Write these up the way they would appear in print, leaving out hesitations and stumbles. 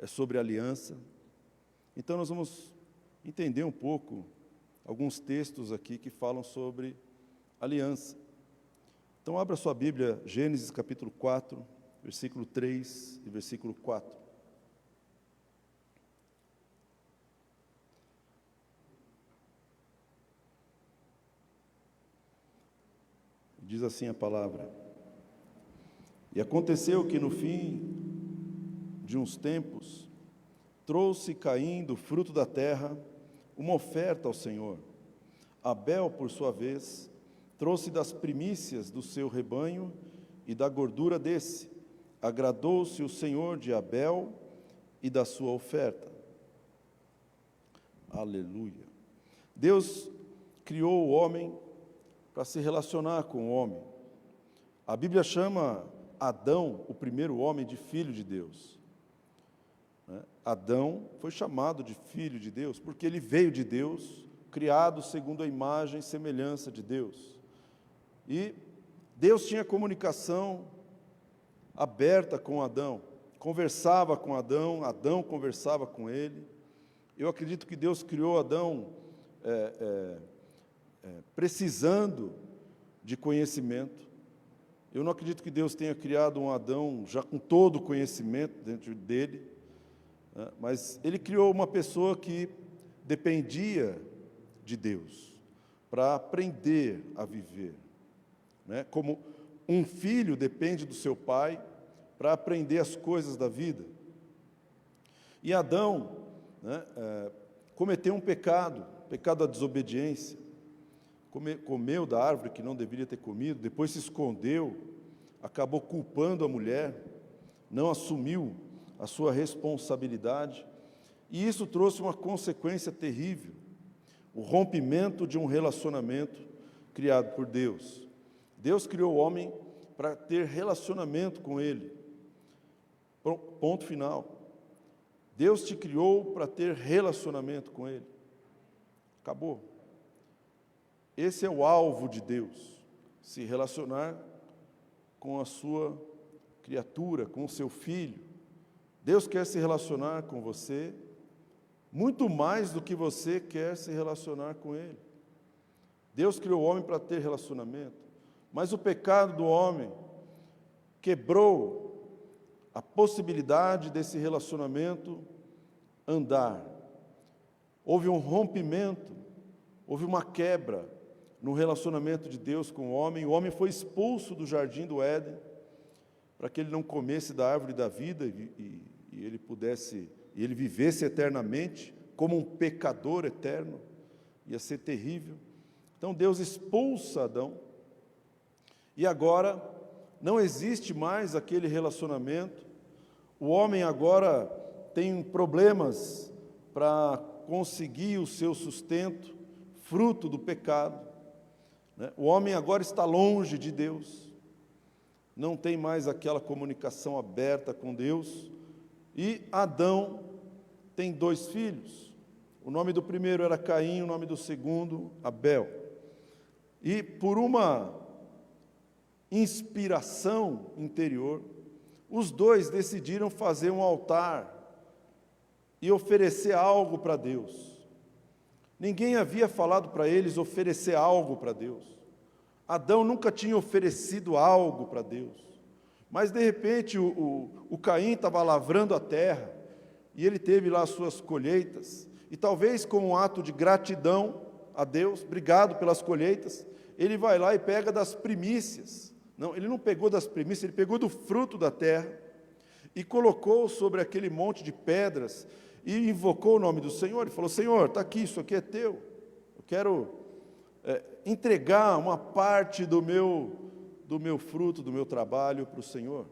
sobre aliança. Então nós vamos entender um pouco alguns textos aqui que falam sobre aliança. Então abra sua Bíblia, Gênesis capítulo 4, versículo 3 e versículo 4. Diz assim a palavra: E aconteceu que no fim de uns tempos, trouxe Caim do fruto da terra uma oferta ao Senhor. Abel, por sua vez, trouxe das primícias do seu rebanho e da gordura desse. Agradou-se o Senhor de Abel e da sua oferta. Aleluia. Deus criou o homem para se relacionar com o homem. A Bíblia chama Adão, o primeiro homem, de filho de Deus. Adão foi chamado de filho de Deus porque ele veio de Deus, criado segundo a imagem e semelhança de Deus. E Deus tinha comunicação aberta com Adão, conversava com Adão, Adão conversava com ele. Eu acredito que Deus criou Adão precisando de conhecimento. Eu não acredito que Deus tenha criado um Adão já com todo o conhecimento dentro dele, mas Ele criou uma pessoa que dependia de Deus para aprender a viver, como um filho depende do seu pai para aprender as coisas da vida. E Adão cometeu um pecado da desobediência, comeu da árvore que não deveria ter comido, depois se escondeu, acabou culpando a mulher, não assumiu a sua responsabilidade, e isso trouxe uma consequência terrível, o rompimento de um relacionamento criado por Deus. Deus criou o homem para ter relacionamento com Ele. Ponto final. Deus te criou para ter relacionamento com Ele. Acabou. Esse é o alvo de Deus, se relacionar com a sua criatura, com o seu filho. Deus quer se relacionar com você muito mais do que você quer se relacionar com Ele. Deus criou o homem para ter relacionamento, mas o pecado do homem quebrou a possibilidade desse relacionamento andar. Houve um rompimento, houve uma quebra no relacionamento de Deus com o homem foi expulso do jardim do Éden, para que ele não comesse da árvore da vida e ele vivesse eternamente como um pecador eterno. Ia ser terrível. Então Deus expulsa Adão, e agora não existe mais aquele relacionamento. O homem agora tem problemas para conseguir o seu sustento, fruto do pecado. O homem agora está longe de Deus, não tem mais aquela comunicação aberta com Deus. E Adão tem 2 filhos. O nome do primeiro era Caim, o nome do segundo, Abel. E por uma inspiração interior, os 2 decidiram fazer um altar e oferecer algo para Deus. Ninguém havia falado para eles oferecer algo para Deus. Adão nunca tinha oferecido algo para Deus. Mas, de repente, o Caim estava lavrando a terra, e ele teve lá as suas colheitas, e talvez com um ato de gratidão a Deus, obrigado pelas colheitas, ele vai lá e pega das primícias. Não, ele não pegou das primícias, ele pegou do fruto da terra, e colocou sobre aquele monte de pedras, e invocou o nome do Senhor, e falou: Senhor, está aqui, isso aqui é teu, eu quero entregar uma parte do meu fruto, do meu trabalho para o Senhor.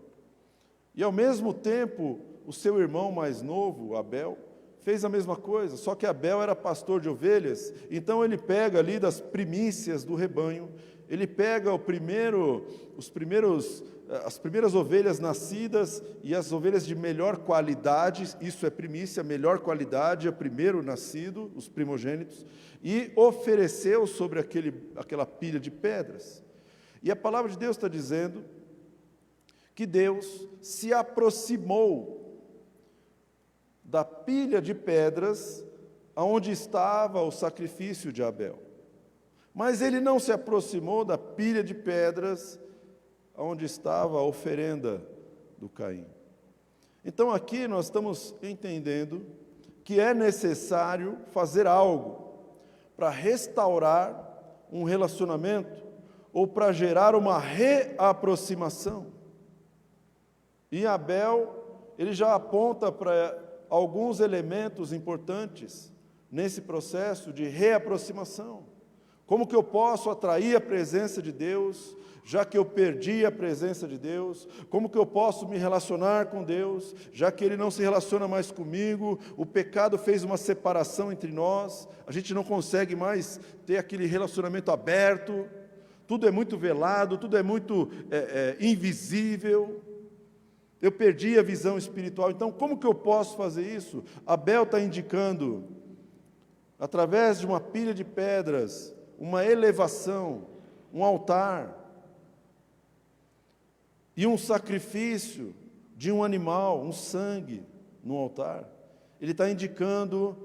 E ao mesmo tempo, o seu irmão mais novo, Abel, fez a mesma coisa, só que Abel era pastor de ovelhas, então ele pega ali das primícias do rebanho, ele pega as primeiras ovelhas nascidas e as ovelhas de melhor qualidade, isso é primícia, melhor qualidade, é primeiro nascido, os primogênitos, e ofereceu sobre aquela pilha de pedras. E a palavra de Deus está dizendo que Deus se aproximou da pilha de pedras aonde estava o sacrifício de Abel. Mas ele não se aproximou da pilha de pedras onde estava a oferenda do Caim. Então aqui nós estamos entendendo que é necessário fazer algo para restaurar um relacionamento ou para gerar uma reaproximação. E Abel, ele já aponta para alguns elementos importantes nesse processo de reaproximação. Como que eu posso atrair a presença de Deus, já que eu perdi a presença de Deus? Como que eu posso me relacionar com Deus, já que Ele não se relaciona mais comigo? O pecado fez uma separação entre nós, a gente não consegue mais ter aquele relacionamento aberto, tudo é muito velado, tudo é muito invisível. Eu perdi a visão espiritual, então como que eu posso fazer isso? Abel está indicando, através de uma pilha de pedras, uma elevação, um altar, e um sacrifício de um animal, um sangue no altar. Ele está indicando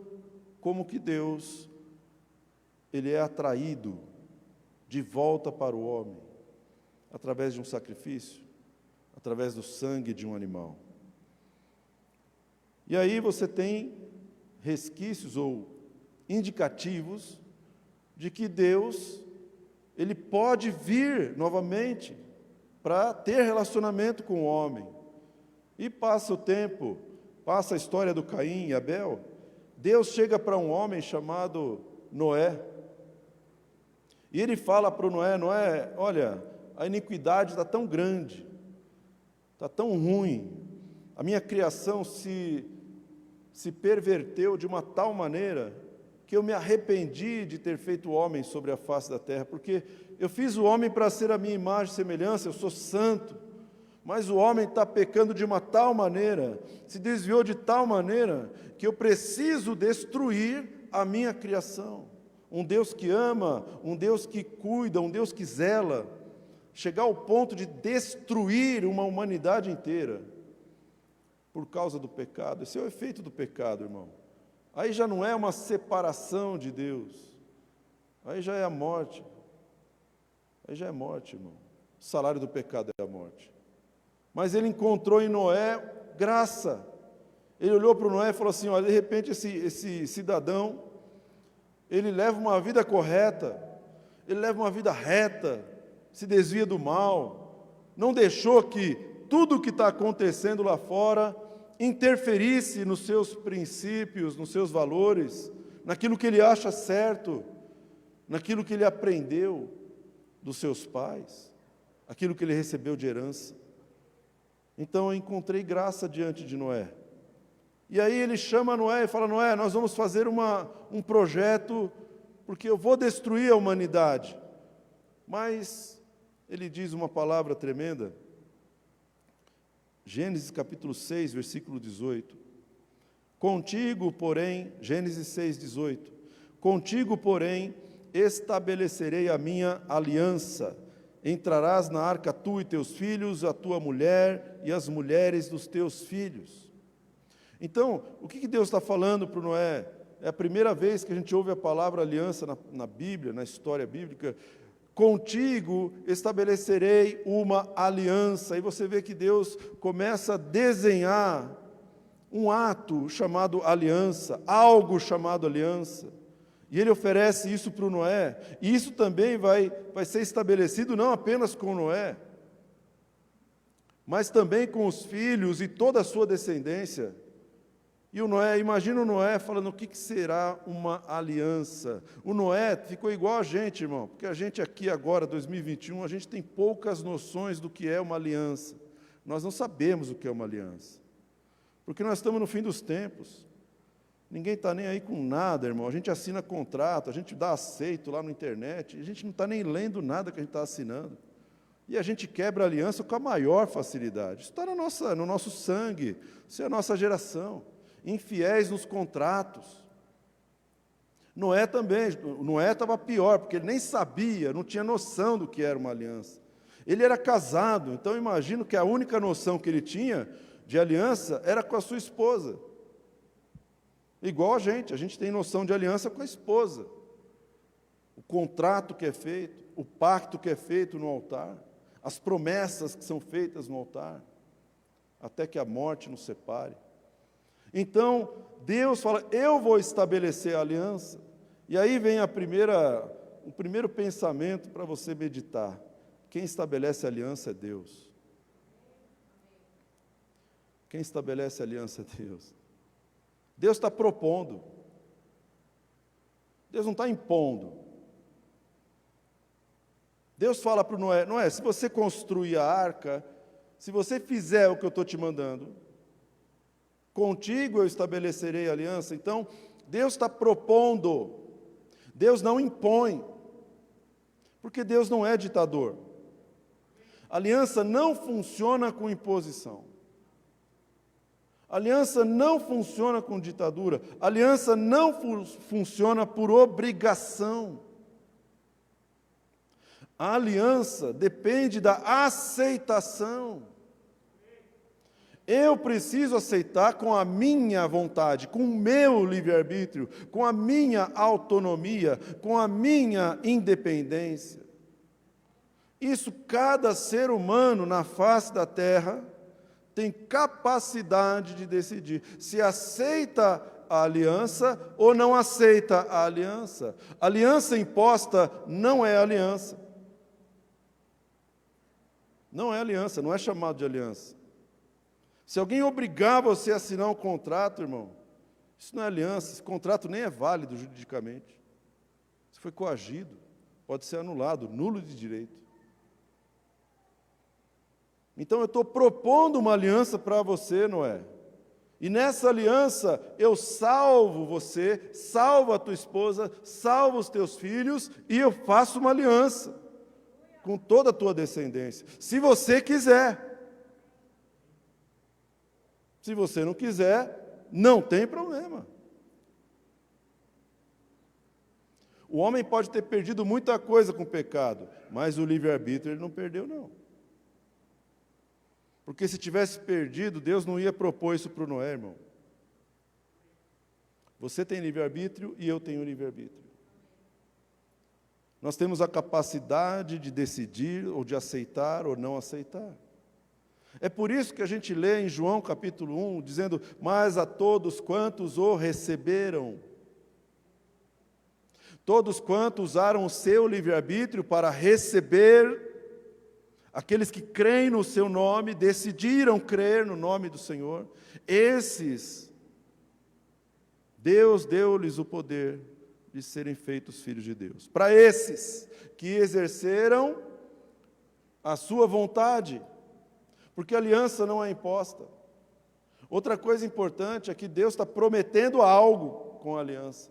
como que Deus, Ele é atraído de volta para o homem, através de um sacrifício, através do sangue de um animal. E aí você tem resquícios ou indicativos de que Deus, Ele pode vir novamente para ter relacionamento com o homem. E passa o tempo, passa a história do Caim e Abel, Deus chega para um homem chamado Noé, e Ele fala para o Noé: Noé, olha, a iniquidade está tão grande, está tão ruim, a minha criação se perverteu de uma tal maneira que eu me arrependi de ter feito o homem sobre a face da terra, porque eu fiz o homem para ser a minha imagem e semelhança, eu sou santo, mas o homem está pecando de uma tal maneira, se desviou de tal maneira, que eu preciso destruir a minha criação. Um Deus que ama, um Deus que cuida, um Deus que zela, chegar ao ponto de destruir uma humanidade inteira, por causa do pecado. Esse é o efeito do pecado, irmão. Aí já não é uma separação de Deus, aí já é a morte. Aí já é morte, irmão. O salário do pecado é a morte. Mas ele encontrou em Noé graça. Ele olhou para o Noé e falou assim: olha, de repente esse cidadão, ele leva uma vida correta, ele leva uma vida reta, se desvia do mal, não deixou que tudo o que está acontecendo lá fora interferisse nos seus princípios, nos seus valores, naquilo que ele acha certo, naquilo que ele aprendeu dos seus pais, aquilo que ele recebeu de herança. Então eu encontrei graça diante de Noé. E aí ele chama Noé e fala: Noé, nós vamos fazer um projeto, porque eu vou destruir a humanidade. Mas ele diz uma palavra tremenda, Gênesis capítulo 6, versículo 18. Contigo, porém, Gênesis 6, 18. Contigo, porém, estabelecerei a minha aliança. Entrarás na arca tu e teus filhos, a tua mulher e as mulheres dos teus filhos. Então, o que Deus está falando para o Noé? É a primeira vez que a gente ouve a palavra aliança na Bíblia, na história bíblica. Contigo estabelecerei uma aliança. E você vê que Deus começa a desenhar um ato chamado aliança, algo chamado aliança. E Ele oferece isso para o Noé. E isso também vai ser estabelecido não apenas com Noé, mas também com os filhos e toda a sua descendência. E o Noé, imagina o Noé falando: o que será uma aliança? O Noé ficou igual a gente, irmão, porque a gente aqui agora, 2021, a gente tem poucas noções do que é uma aliança. Nós não sabemos o que é uma aliança, porque nós estamos no fim dos tempos. Ninguém está nem aí com nada, irmão. A gente assina contrato, a gente dá aceito lá na internet, a gente não está nem lendo nada que a gente está assinando. E a gente quebra a aliança com a maior facilidade. Isso está no nosso sangue, isso é a nossa geração. Infiéis nos contratos. Noé também, Noé estava pior, porque ele nem sabia, não tinha noção do que era uma aliança. Ele era casado, então eu imagino que a única noção que ele tinha de aliança era com a sua esposa. Igual a gente tem noção de aliança com a esposa. O contrato que é feito, o pacto que é feito no altar, as promessas que são feitas no altar, até que a morte nos separe. Então, Deus fala, eu vou estabelecer a aliança. E aí vem o primeiro pensamento para você meditar. Quem estabelece a aliança é Deus. Quem estabelece a aliança é Deus. Deus está propondo. Deus não está impondo. Deus fala para Noé, Noé, se você construir a arca, se você fizer o que eu estou te mandando, contigo eu estabelecerei a aliança. Então, Deus está propondo. Deus não impõe. Porque Deus não é ditador. A aliança não funciona com imposição. A aliança não funciona com ditadura. A aliança não funciona por obrigação. A aliança depende da aceitação. Eu preciso aceitar com a minha vontade, com o meu livre-arbítrio, com a minha autonomia, com a minha independência. Isso cada ser humano na face da terra tem capacidade de decidir se aceita a aliança ou não aceita a aliança. Aliança imposta não é aliança. Não é aliança, não é chamado de aliança. Se alguém obrigar você a assinar um contrato, irmão, isso não é aliança, esse contrato nem é válido juridicamente. Você foi coagido, pode ser anulado, nulo de direito. Então eu estou propondo uma aliança para você, Noé. E nessa aliança eu salvo você, salvo a tua esposa, salvo os teus filhos, e eu faço uma aliança com toda a tua descendência, se você quiser. Se você não quiser, não tem problema. O homem pode ter perdido muita coisa com o pecado, mas o livre-arbítrio ele não perdeu, não. Porque se tivesse perdido, Deus não ia propor isso para o Noé, irmão. Você tem livre-arbítrio e eu tenho livre-arbítrio. Nós temos a capacidade de decidir, ou de aceitar, ou não aceitar. É por isso que a gente lê em João capítulo 1, dizendo, mas a todos quantos o receberam, todos quantos usaram o seu livre-arbítrio para receber, aqueles que creem no seu nome, decidiram crer no nome do Senhor, esses, Deus deu-lhes o poder de serem feitos filhos de Deus. Para esses que exerceram a sua vontade, porque a aliança não é imposta. Outra coisa importante é que Deus está prometendo algo com a aliança.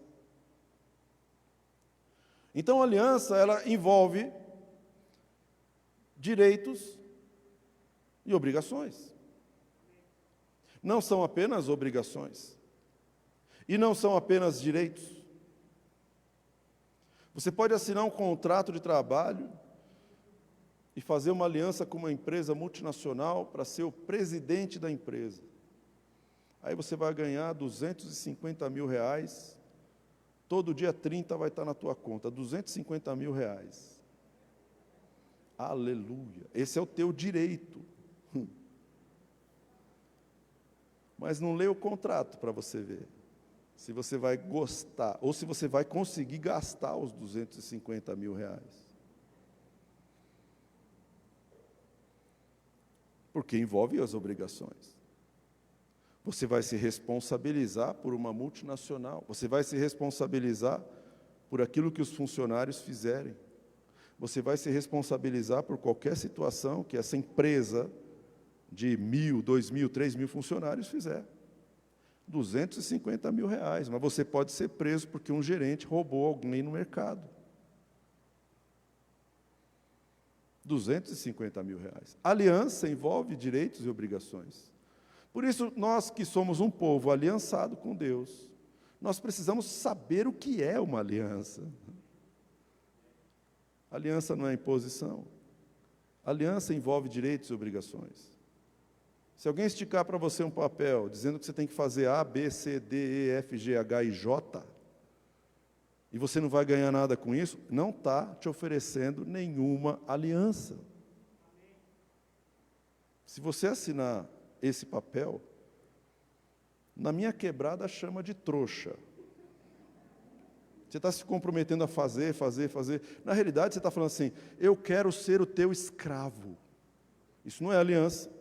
Então a aliança, ela envolve direitos e obrigações. Não são apenas obrigações. E não são apenas direitos. Você pode assinar um contrato de trabalho e fazer uma aliança com uma empresa multinacional para ser o presidente da empresa. Aí você vai ganhar 250 mil reais, todo dia 30 vai estar na tua conta, 250 mil reais. Aleluia, esse é o teu direito. Mas não lê o contrato para você ver se você vai gostar, ou se você vai conseguir gastar os 250 mil reais. Porque envolve as obrigações. Você vai se responsabilizar por uma multinacional, você vai se responsabilizar por aquilo que os funcionários fizerem, você vai se responsabilizar por qualquer situação que essa empresa de 1.000, 2.000, 3.000 funcionários fizer. 250 mil reais, mas você pode ser preso porque um gerente roubou alguém no mercado. 250 mil reais. Aliança envolve direitos e obrigações. Por isso, nós que somos um povo aliançado com Deus, nós precisamos saber o que é uma aliança. Aliança não é imposição. Aliança envolve direitos e obrigações. Se alguém esticar para você um papel dizendo que você tem que fazer A, B, C, D, E, F, G, H e J, e você não vai ganhar nada com isso, não está te oferecendo nenhuma aliança. Se você assinar esse papel, na minha quebrada chama de trouxa. Você está se comprometendo a fazer. Na realidade, você está falando assim, eu quero ser o teu escravo. Isso não é aliança.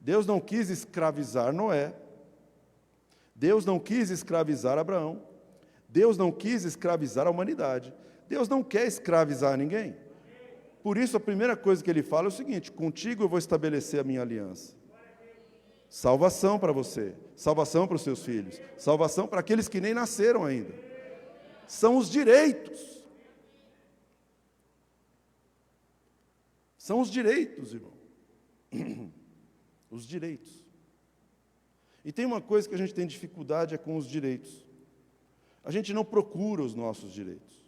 Deus não quis escravizar Noé. Deus não quis escravizar Abraão. Deus não quis escravizar a humanidade. Deus não quer escravizar ninguém. Por isso, a primeira coisa que ele fala é o seguinte, contigo eu vou estabelecer a minha aliança. Salvação para você, salvação para os seus filhos, salvação para aqueles que nem nasceram ainda. São os direitos. São os direitos, irmão. Os direitos. E tem uma coisa que a gente tem dificuldade, é com os direitos. A gente não procura os nossos direitos.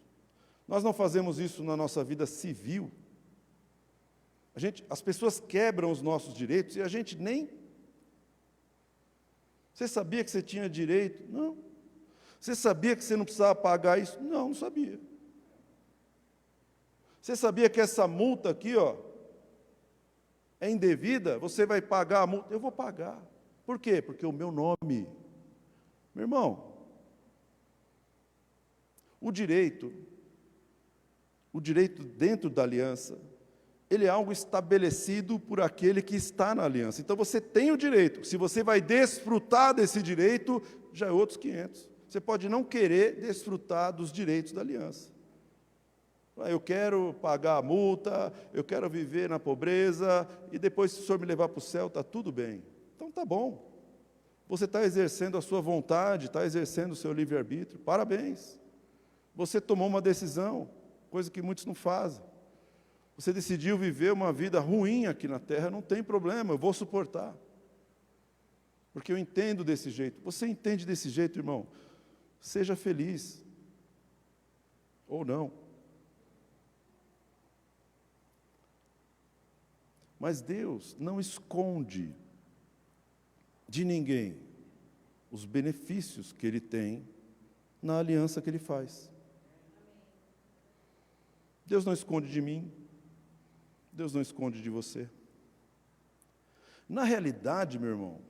Nós não fazemos isso na nossa vida civil. As pessoas quebram os nossos direitos e a gente nem... Você sabia que você tinha direito? Não. Você sabia que você não precisava pagar isso? Não, não sabia. Você sabia que essa multa aqui, ó, é indevida? Você vai pagar a multa? Eu vou pagar. Por quê? Porque o meu nome. Meu irmão, o direito dentro da aliança, ele é algo estabelecido por aquele que está na aliança. Então você tem o direito. Se você vai desfrutar desse direito, já é outros 500. Você pode não querer desfrutar dos direitos da aliança. Eu quero pagar a multa, eu quero viver na pobreza, e depois, se o Senhor me levar para o céu, está tudo bem. Então está bom. Você está exercendo a sua vontade, está exercendo o seu livre-arbítrio. Parabéns. Você tomou uma decisão, coisa que muitos não fazem. Você decidiu viver uma vida ruim aqui na terra, não tem problema, eu vou suportar. Porque eu entendo desse jeito. Você entende desse jeito, irmão? Seja feliz. Ou não. Mas Deus não esconde de ninguém os benefícios que Ele tem na aliança que Ele faz. Deus não esconde de mim, Deus não esconde de você. Na realidade, meu irmão,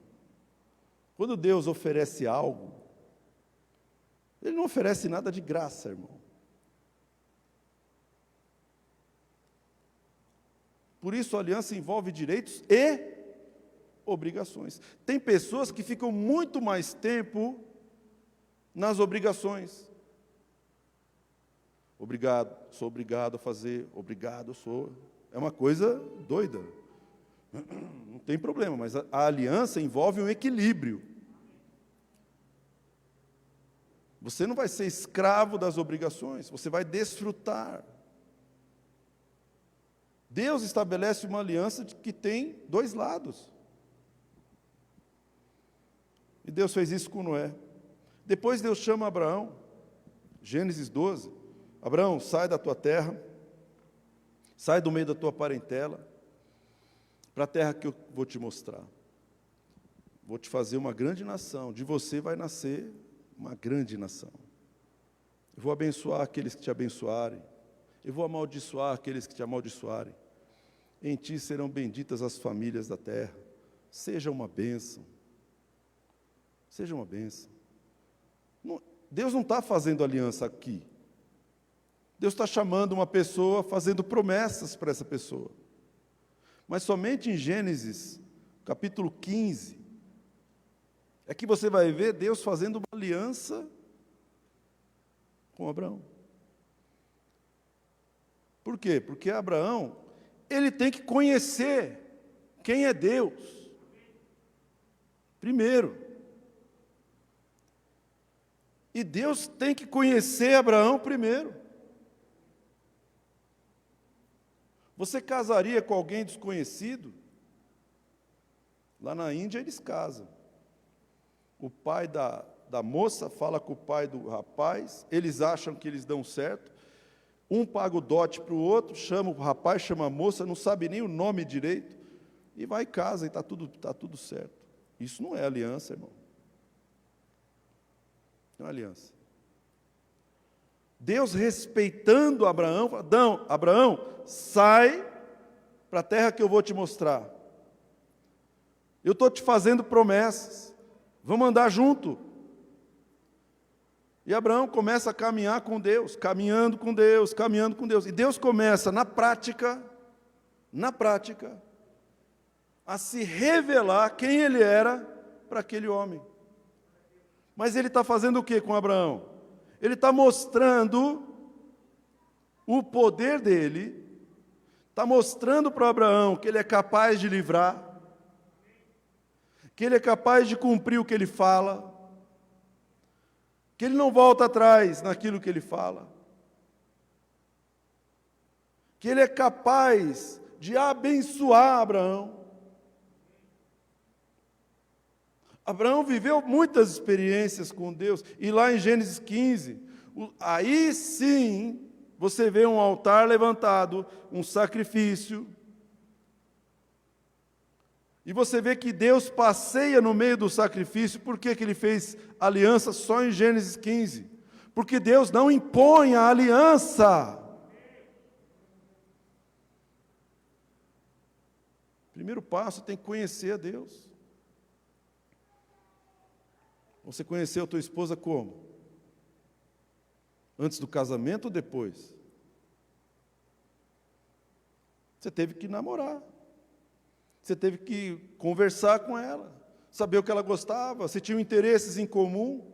quando Deus oferece algo, Ele não oferece nada de graça, irmão. Por isso, a aliança envolve direitos e obrigações. Tem pessoas que ficam muito mais tempo nas obrigações. Sou obrigado a fazer, sou. É uma coisa doida. Não tem problema, mas a aliança envolve um equilíbrio. Você não vai ser escravo das obrigações, você vai desfrutar. Deus estabelece uma aliança que tem dois lados. E Deus fez isso com Noé. Depois Deus chama Abraão, Gênesis 12, Abraão, sai da tua terra, sai do meio da tua parentela, para a terra que eu vou te mostrar. Vou te fazer uma grande nação, de você vai nascer uma grande nação. Eu vou abençoar aqueles que te abençoarem, eu vou amaldiçoar aqueles que te amaldiçoarem. Em ti serão benditas as famílias da terra. Seja uma bênção. Seja uma bênção. Deus não está fazendo aliança aqui. Deus está chamando uma pessoa, fazendo promessas para essa pessoa. Mas somente em Gênesis, capítulo 15, é que você vai ver Deus fazendo uma aliança com Abraão. Por quê? Porque Abraão, ele tem que conhecer quem é Deus. Primeiro. E Deus tem que conhecer Abraão primeiro. Você casaria com alguém desconhecido? Lá na Índia eles casam. O pai da moça fala com o pai do rapaz, eles acham que eles dão certo. Um paga o dote para o outro, chama o rapaz, chama a moça, não sabe nem o nome direito. e vai e casa, e está tudo certo. Isso não é aliança, irmão. Não é aliança. Deus respeitando Abraão, fala, Abraão, sai para a terra que eu vou te mostrar. Eu estou te fazendo promessas, vamos andar junto. E Abraão começa a caminhar com Deus, caminhando com Deus, caminhando com Deus. E Deus começa, na prática, a se revelar quem Ele era para aquele homem. Mas Ele está fazendo o que com Abraão? Ele está mostrando o poder dEle, está mostrando para Abraão que Ele é capaz de livrar, que Ele é capaz de cumprir o que Ele fala, que Ele não volta atrás naquilo que Ele fala, que Ele é capaz de abençoar Abraão. Abraão viveu muitas experiências com Deus, e lá em Gênesis 15, aí sim, você vê um altar levantado, um sacrifício, e você vê que Deus passeia no meio do sacrifício. Por que Ele fez aliança só em Gênesis 15? Porque Deus não impõe a aliança. Primeiro passo, tem que conhecer a Deus. Você conheceu a tua esposa como? Antes do casamento ou depois? Você teve que namorar. Você teve que conversar com ela, saber o que ela gostava, se tinham interesses em comum.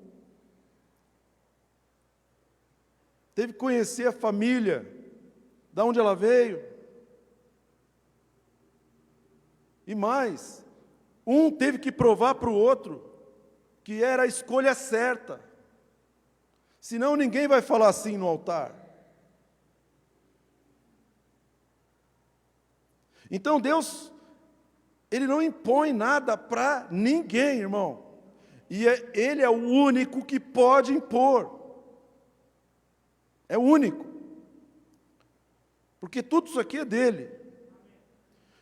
Teve que conhecer a família, de onde ela veio. E mais, um teve que provar para o outro que era a escolha certa. Senão ninguém vai falar assim no altar. Então Deus, Ele não impõe nada para ninguém, irmão. E Ele é o único que pode impor. É o único. Porque tudo isso aqui é dele.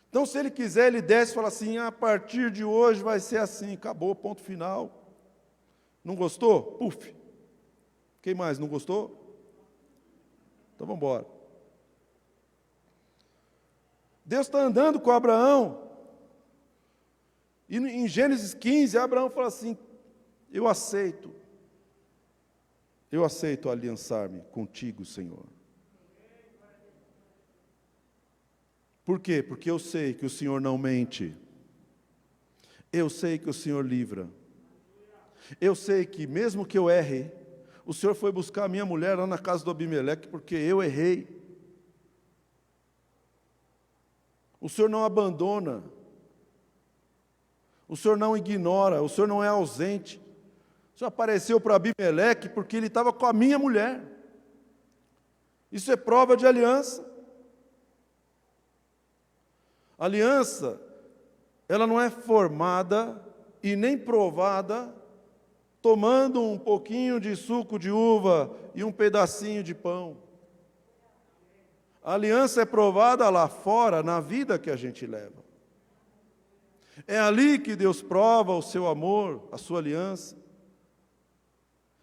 Então, se Ele quiser, Ele desce e fala assim, a partir de hoje vai ser assim, acabou, ponto final. Não gostou? Puf. Quem mais, não gostou? Então vamos embora. Deus está andando com Abraão. E em Gênesis 15, Abraão fala assim, eu aceito aliançar-me contigo, Senhor. Por quê? Porque eu sei que o Senhor não mente. Eu sei que o Senhor livra. Eu sei que mesmo que eu erre, o Senhor foi buscar a minha mulher lá na casa do Abimeleque, porque eu errei. O Senhor não abandona. O Senhor não ignora, o Senhor não é ausente. O Senhor apareceu para Abimeleque porque ele estava com a minha mulher. Isso é prova de aliança. Aliança, ela não é formada e nem provada tomando um pouquinho de suco de uva e um pedacinho de pão. A aliança é provada lá fora, na vida que a gente leva. É ali que Deus prova o seu amor, a sua aliança.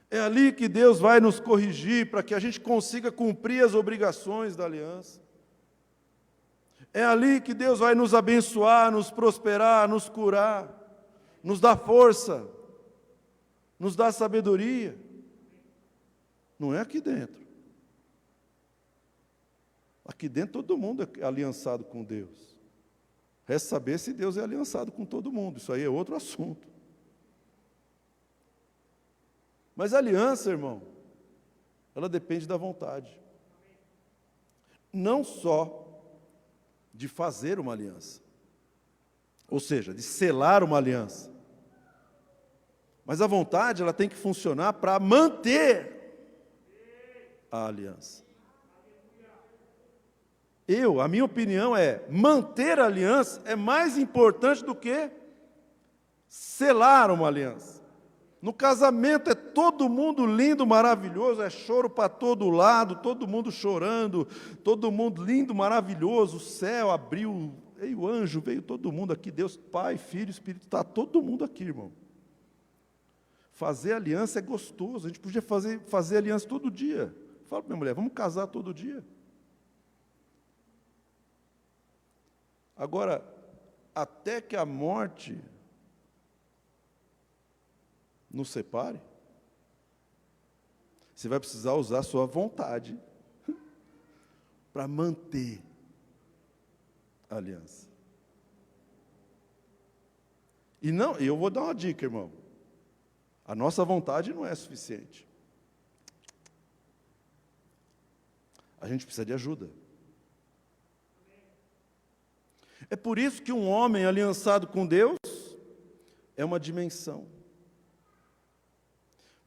É ali que Deus vai nos corrigir para que a gente consiga cumprir as obrigações da aliança. É ali que Deus vai nos abençoar, nos prosperar, nos curar, nos dar força, nos dar sabedoria. Não é aqui dentro. Aqui dentro todo mundo é aliançado com Deus. Resta saber se Deus é aliançado com todo mundo. Isso aí é outro assunto. Mas a aliança, irmão, ela depende da vontade. Não só de fazer uma aliança, ou seja, de selar uma aliança. Mas a vontade, ela tem que funcionar para manter a aliança. A minha opinião é, manter a aliança é mais importante do que selar uma aliança. No casamento é todo mundo lindo, maravilhoso, é choro para todo lado, todo mundo chorando, todo mundo lindo, maravilhoso, o céu abriu veio o anjo, veio todo mundo aqui, Deus Pai, Filho, Espírito, está todo mundo aqui, irmão. Fazer aliança é gostoso, a gente podia fazer aliança todo dia. Fala para minha mulher, vamos casar todo dia. Agora, até que a morte nos separe, você vai precisar usar a sua vontade para manter a aliança. E eu vou dar uma dica, irmão. A nossa vontade não é suficiente. A gente precisa de ajuda. É por isso que um homem aliançado com Deus é uma dimensão.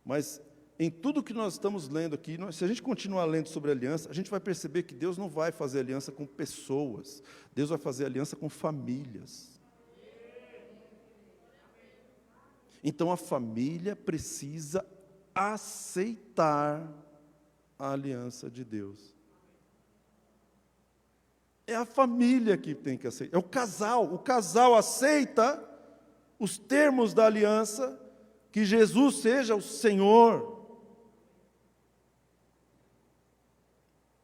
Mas em tudo que nós estamos lendo aqui, se a gente continuar lendo sobre aliança, a gente vai perceber que Deus não vai fazer aliança com pessoas. Deus vai fazer aliança com famílias. Então a família precisa aceitar a aliança de Deus. É a família que tem que aceitar. É o casal aceita os termos da aliança, que Jesus seja o Senhor,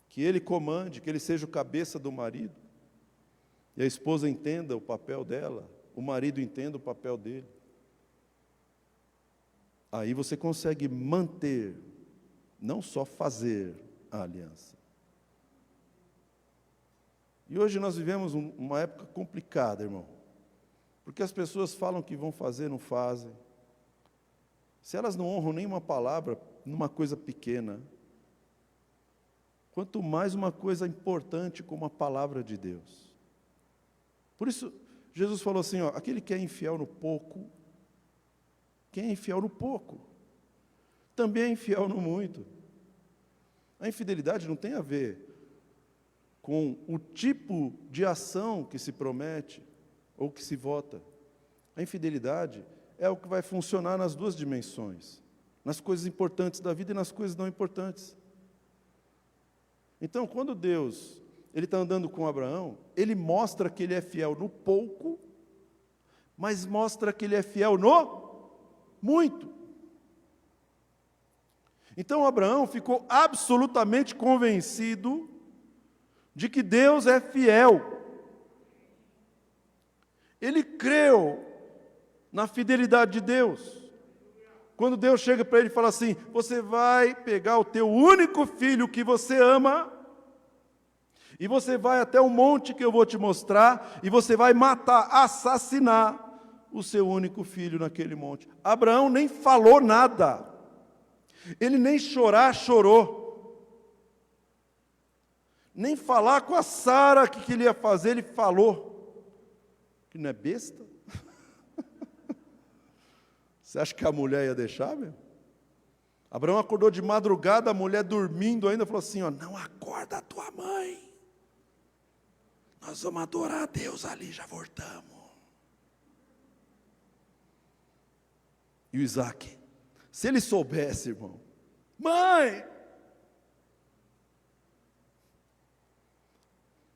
que Ele comande, que Ele seja o cabeça do marido, e a esposa entenda o papel dela, o marido entenda o papel dele. Aí você consegue manter, não só fazer a aliança. E hoje nós vivemos uma época complicada, irmão, porque as pessoas falam que vão fazer, não fazem. Se elas não honram nenhuma palavra numa coisa pequena, quanto mais uma coisa importante como a palavra de Deus. Por isso, Jesus falou assim, aquele que é infiel no pouco, quem é infiel no pouco, também é infiel no muito. A infidelidade não tem a ver com o tipo de ação que se promete ou que se vota. A infidelidade é o que vai funcionar nas duas dimensões, nas coisas importantes da vida e nas coisas não importantes. Então, quando Deus está andando com Abraão, Ele mostra que Ele é fiel no pouco, mas mostra que Ele é fiel no muito. Então, Abraão ficou absolutamente convencido de que Deus é fiel. Ele creu na fidelidade de Deus. Quando Deus chega para ele e fala assim, você vai pegar o teu único filho que você ama, e você vai até o monte que eu vou te mostrar, e você vai matar, assassinar o seu único filho naquele monte. Abraão nem falou nada. Ele nem chorar chorou. Nem falar com a Sara o que ele ia fazer, ele falou. Que não é besta? Você acha que a mulher ia deixar, meu? Abraão acordou de madrugada, a mulher dormindo ainda, falou assim, não acorda a tua mãe. Nós vamos adorar a Deus ali, já voltamos. E o Isaac, se ele soubesse, irmão, mãe!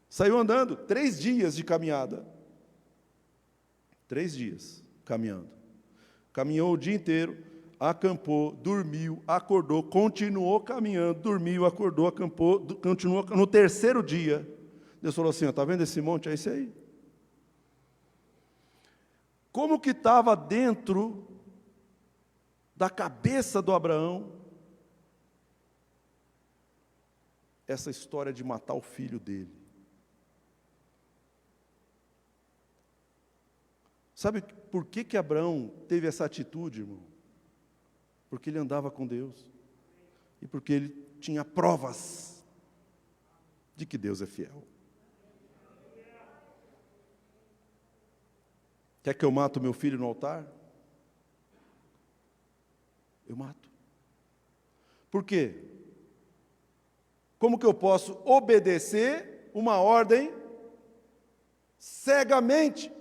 Saiu andando, 3 dias de caminhada. 3 dias caminhando. Caminhou o dia inteiro, acampou, dormiu, acordou, continuou caminhando, dormiu, acordou, acampou, continuou. No 3º dia, Deus falou assim, está vendo esse monte? É esse aí. Como que estava dentro da cabeça do Abraão essa história de matar o filho dele? Sabe por que Abraão teve essa atitude, irmão? Porque ele andava com Deus. E porque ele tinha provas de que Deus é fiel. Quer que eu mato meu filho no altar? Eu mato. Por quê? Como que eu posso obedecer uma ordem cegamente?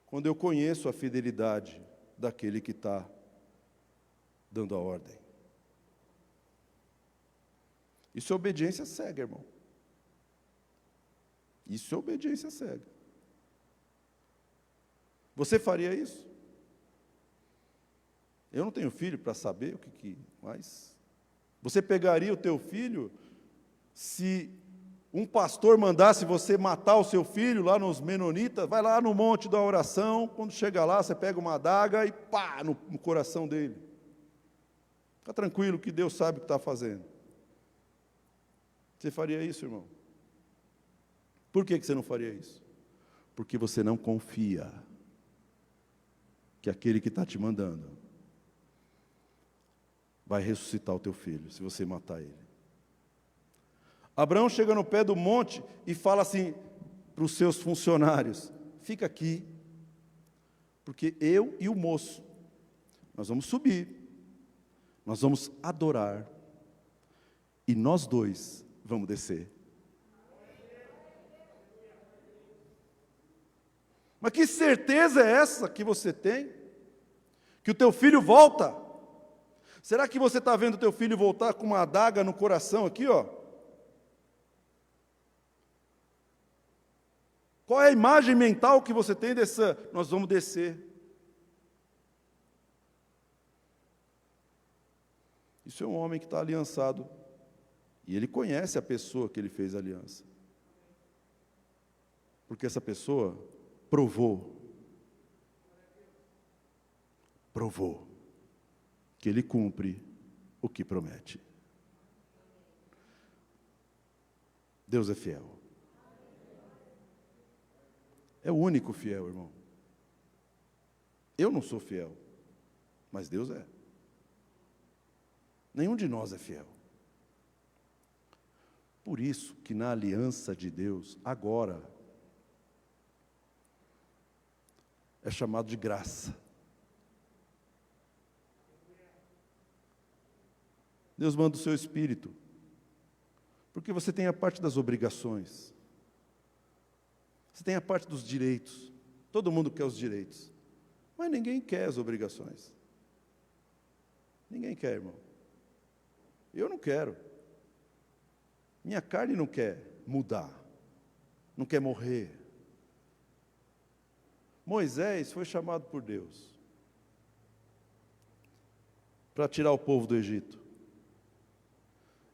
Quando eu conheço a fidelidade daquele que está dando a ordem. Isso é obediência cega, irmão. Isso é obediência cega. Você faria isso? Eu não tenho filho para saber o que mais. Você pegaria o teu filho se um pastor mandasse você matar o seu filho lá nos Menonitas? Vai lá no monte da oração, quando chega lá, você pega uma adaga e pá, no coração dele. Fica tranquilo que Deus sabe o que está fazendo. Você faria isso, irmão? Por que você não faria isso? Porque você não confia que aquele que está te mandando vai ressuscitar o teu filho, se você matar ele. Abraão chega no pé do monte e fala assim para os seus funcionários: fica aqui, porque eu e o moço, nós vamos subir, nós vamos adorar, e nós dois vamos descer. Mas que certeza é essa que você tem? Que o teu filho volta? Será que você está vendo o teu filho voltar com uma adaga no coração aqui, ó? Qual é a imagem mental que você tem dessa? Nós vamos descer. Isso é um homem que está aliançado. E ele conhece a pessoa que ele fez a aliança. Porque essa pessoa provou que ele cumpre o que promete. Deus é fiel. É o único fiel, irmão. Eu não sou fiel, mas Deus é. Nenhum de nós é fiel. Por isso que na aliança de Deus, agora, é chamado de graça. Deus manda o seu Espírito, porque você tem a parte das obrigações, você tem a parte dos direitos. Todo mundo quer os direitos, mas ninguém quer as obrigações. Ninguém quer, irmão. Eu não quero. Minha carne não quer mudar, não quer morrer. Moisés foi chamado por Deus para tirar o povo do Egito.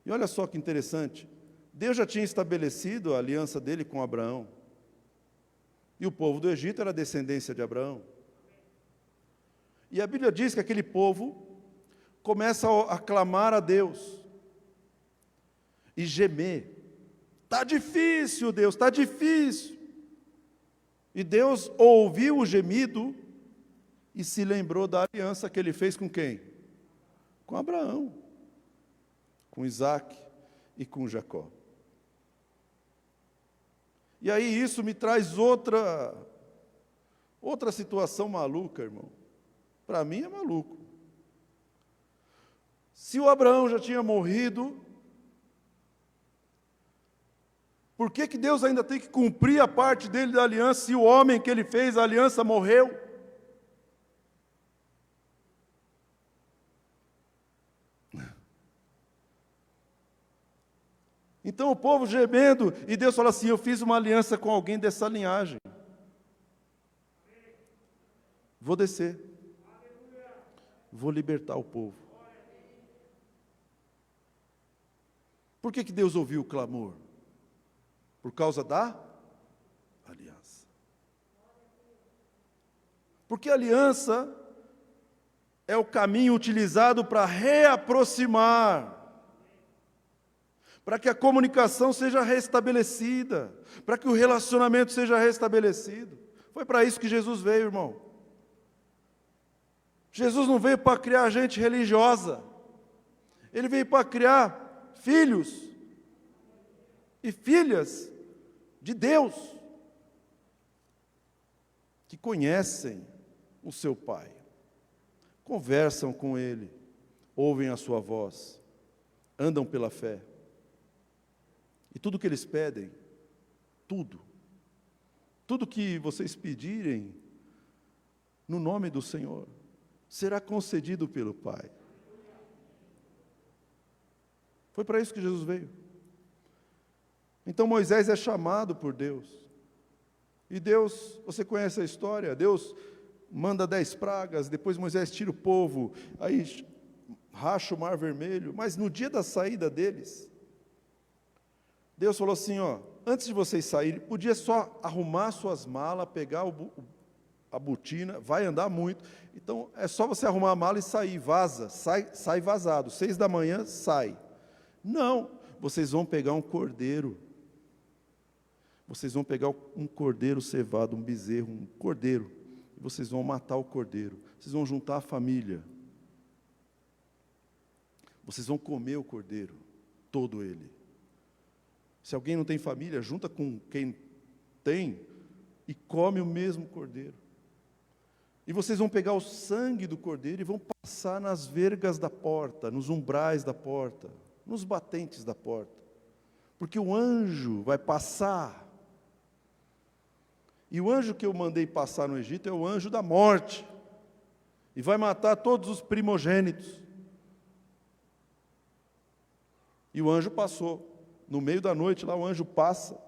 E olha só que interessante, Deus já tinha estabelecido a aliança dele com Abraão. E o povo do Egito era descendência de Abraão. E a Bíblia diz que aquele povo começa a clamar a Deus e gemer. Está difícil, Deus, está difícil. E Deus ouviu o gemido e se lembrou da aliança que ele fez com quem? Com Abraão, com Isaac e com Jacó. E aí isso me traz outra situação maluca, irmão. Para mim é maluco. Se o Abraão já tinha morrido, por que Deus ainda tem que cumprir a parte dele da aliança se o homem que ele fez a aliança morreu? Então o povo gemendo, e Deus fala assim: eu fiz uma aliança com alguém dessa linhagem. Vou descer. Vou libertar o povo. Por que Deus ouviu o clamor? Por causa da aliança. Porque a aliança é o caminho utilizado para reaproximar, para que a comunicação seja restabelecida, para que o relacionamento seja restabelecido. Foi para isso que Jesus veio, irmão. Jesus não veio para criar gente religiosa. Ele veio para criar filhos e filhas de Deus, que conhecem o seu Pai, conversam com Ele, ouvem a sua voz, andam pela fé. E tudo que eles pedem, tudo que vocês pedirem no nome do Senhor, será concedido pelo Pai. Foi para isso que Jesus veio. Então Moisés é chamado por Deus. E Deus, você conhece a história, Deus manda 10 pragas, depois Moisés tira o povo, aí racha o mar vermelho, mas no dia da saída deles, Deus falou assim, ó, antes de vocês saírem, podia só arrumar suas malas, pegar a botina, vai andar muito, então é só você arrumar a mala e sair, vaza, sai vazado, 6 da manhã, sai. Não, vocês vão pegar um cordeiro, vocês vão pegar um cordeiro cevado, um bezerro, um cordeiro, e vocês vão matar o cordeiro, vocês vão juntar a família, vocês vão comer o cordeiro, todo ele. Se alguém não tem família, junta com quem tem e come o mesmo cordeiro. E vocês vão pegar o sangue do cordeiro e vão passar nas vergas da porta, nos umbrais da porta, nos batentes da porta. Porque o anjo vai passar. E o anjo que eu mandei passar no Egito é o anjo da morte. E vai matar todos os primogênitos. E o anjo passou. No meio da noite, lá o anjo passa.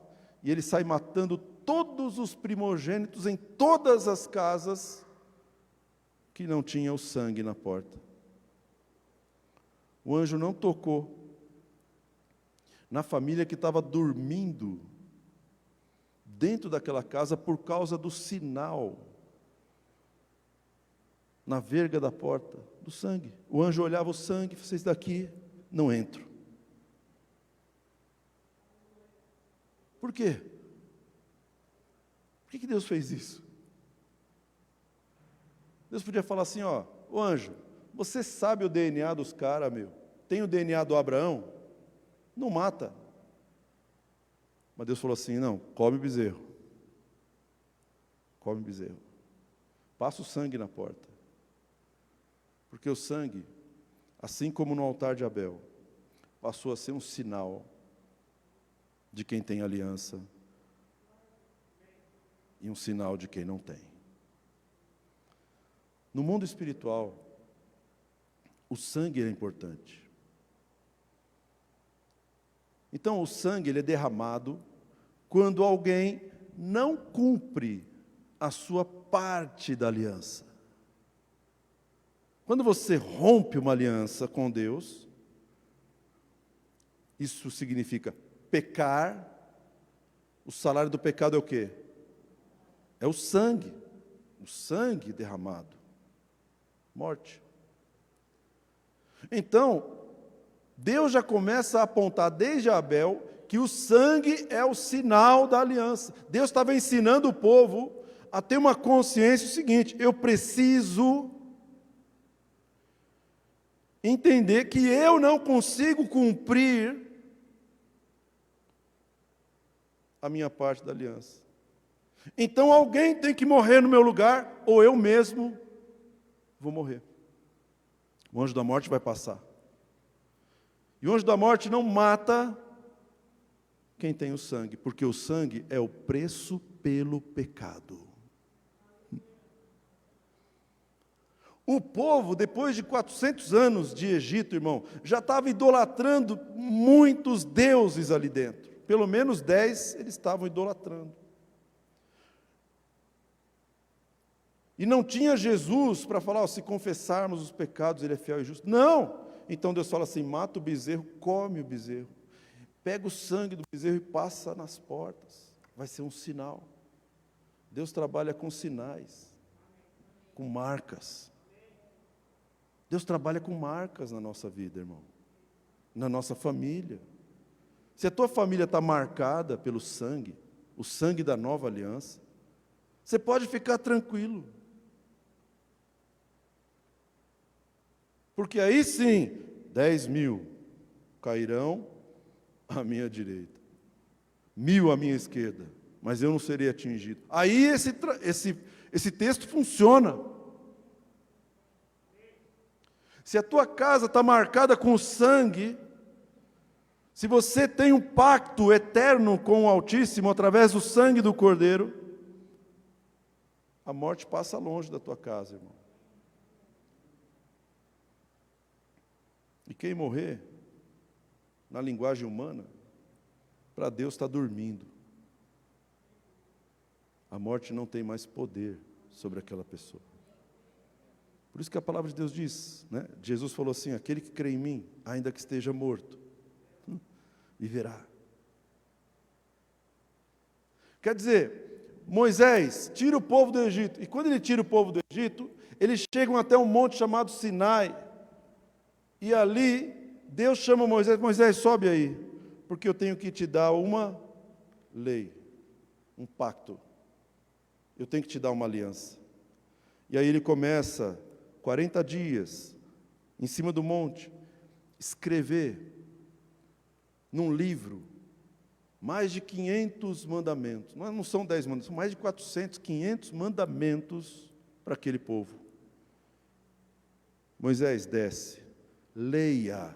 E ele sai matando todos os primogênitos em todas as casas que não tinha o sangue na porta. O anjo não tocou na família que estava dormindo dentro daquela casa por causa do sinal na verga da porta do sangue. O anjo olhava o sangue, vocês daqui não entram. Por quê? Por que Deus fez isso? Deus podia falar assim, ó, ô anjo, você sabe o DNA dos caras, meu? Tem o DNA do Abraão? Não mata. Mas Deus falou assim, não, come o bezerro. Come o bezerro. Passa o sangue na porta. Porque o sangue, assim como no altar de Abel, passou a ser um sinal de quem tem aliança e um sinal de quem não tem. No mundo espiritual, o sangue é importante. Então, o sangue ele é derramado quando alguém não cumpre a sua parte da aliança. Quando você rompe uma aliança com Deus, isso significa pecar. O salário do pecado é o quê? É o sangue derramado. Morte. Então, Deus já começa a apontar desde Abel que o sangue é o sinal da aliança. Deus estava ensinando o povo a ter uma consciência seguinte, eu preciso entender que eu não consigo cumprir a minha parte da aliança. Então alguém tem que morrer no meu lugar, ou eu mesmo vou morrer. O anjo da morte vai passar. E o anjo da morte não mata quem tem o sangue, porque o sangue é o preço pelo pecado. O povo, depois de 400 anos de Egito, irmão, já estava idolatrando muitos deuses ali dentro. Pelo menos 10 eles estavam idolatrando. E não tinha Jesus para falar, se confessarmos os pecados, Ele é fiel e justo. Não! Então Deus fala assim, mata o bezerro, come o bezerro. Pega o sangue do bezerro e passa nas portas. Vai ser um sinal. Deus trabalha com sinais, com marcas. Deus trabalha com marcas na nossa vida, irmão. Na nossa família. Se a tua família está marcada pelo sangue, o sangue da nova aliança, você pode ficar tranquilo. Porque aí sim, 10.000 cairão à minha direita, 1.000 à minha esquerda, mas eu não serei atingido. Aí esse texto funciona. Se a tua casa está marcada com sangue, se você tem um pacto eterno com o Altíssimo através do sangue do Cordeiro, a morte passa longe da tua casa, irmão. E quem morrer, na linguagem humana, para Deus está dormindo. A morte não tem mais poder sobre aquela pessoa. Por isso que a palavra de Deus diz, né? Jesus falou assim, aquele que crê em mim, ainda que esteja morto, viverá. Quer dizer, Moisés tira o povo do Egito, e quando ele tira o povo do Egito, eles chegam até um monte chamado Sinai, e ali Deus chama Moisés, Moisés, sobe aí, porque eu tenho que te dar uma lei, um pacto, eu tenho que te dar uma aliança. E aí ele começa, 40 dias, em cima do monte, escrever num livro, mais de 500 mandamentos, não são 10 mandamentos, são mais de 400, 500 mandamentos para aquele povo. Moisés desce, leia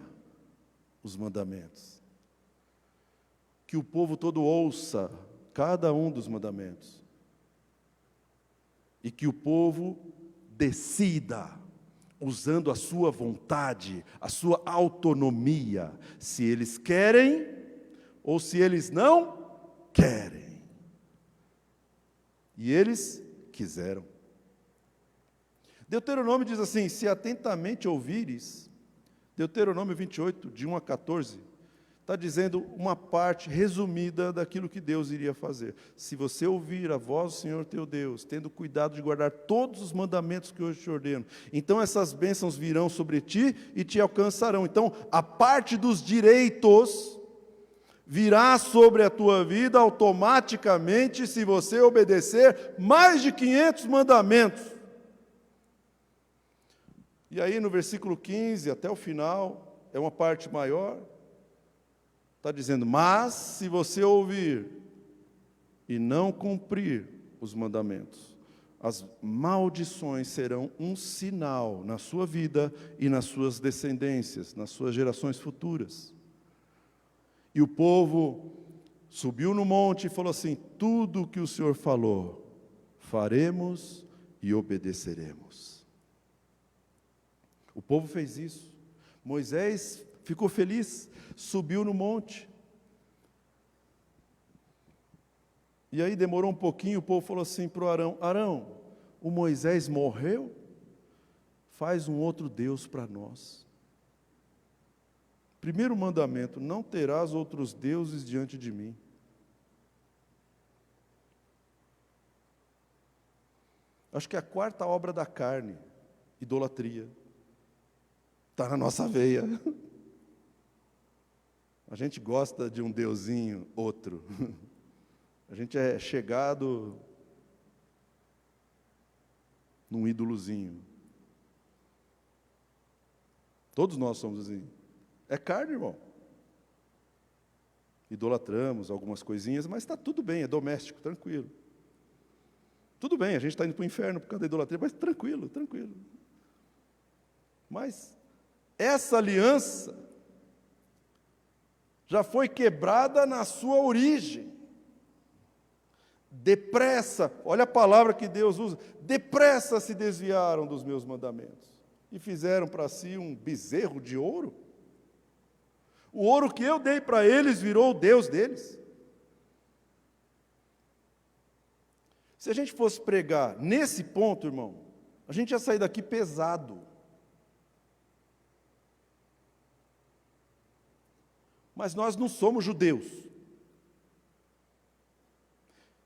os mandamentos, que o povo todo ouça cada um dos mandamentos, e que o povo decida, usando a sua vontade, a sua autonomia, se eles querem ou se eles não querem. E eles quiseram. Deuteronômio diz assim, se atentamente ouvires, Deuteronômio 28, de 1 a 14, está dizendo uma parte resumida daquilo que Deus iria fazer. Se você ouvir a voz do Senhor teu Deus, tendo cuidado de guardar todos os mandamentos que hoje te ordeno, então essas bênçãos virão sobre ti e te alcançarão. Então, a parte dos direitos virá sobre a tua vida automaticamente se você obedecer mais de 500 mandamentos. E aí no versículo 15 até o final, é uma parte maior, está dizendo, mas se você ouvir e não cumprir os mandamentos, as maldições serão um sinal na sua vida e nas suas descendências, nas suas gerações futuras. E o povo subiu no monte e falou assim, tudo o que o Senhor falou, faremos e obedeceremos. O povo fez isso. Moisés ficou feliz, subiu no monte. E aí demorou um pouquinho, o povo falou assim para o Arão, Arão, o Moisés morreu? Faz um outro Deus para nós. Primeiro mandamento, não terás outros deuses diante de mim. Acho que é a quarta obra da carne, idolatria. Está na nossa veia. A gente gosta de um deusinho, outro. A gente é chegado num ídolozinho. Todos nós somos assim. É carne, irmão. Idolatramos algumas coisinhas, mas está tudo bem, é doméstico, tranquilo. Tudo bem, a gente está indo para o inferno por causa da idolatria, mas tranquilo, tranquilo. Mas essa aliança já foi quebrada na sua origem. Depressa, olha a palavra que Deus usa, depressa se desviaram dos meus mandamentos e fizeram para si um bezerro de ouro. O ouro que eu dei para eles virou o Deus deles. Se a gente fosse pregar nesse ponto, irmão, a gente ia sair daqui pesado. Mas nós não somos judeus.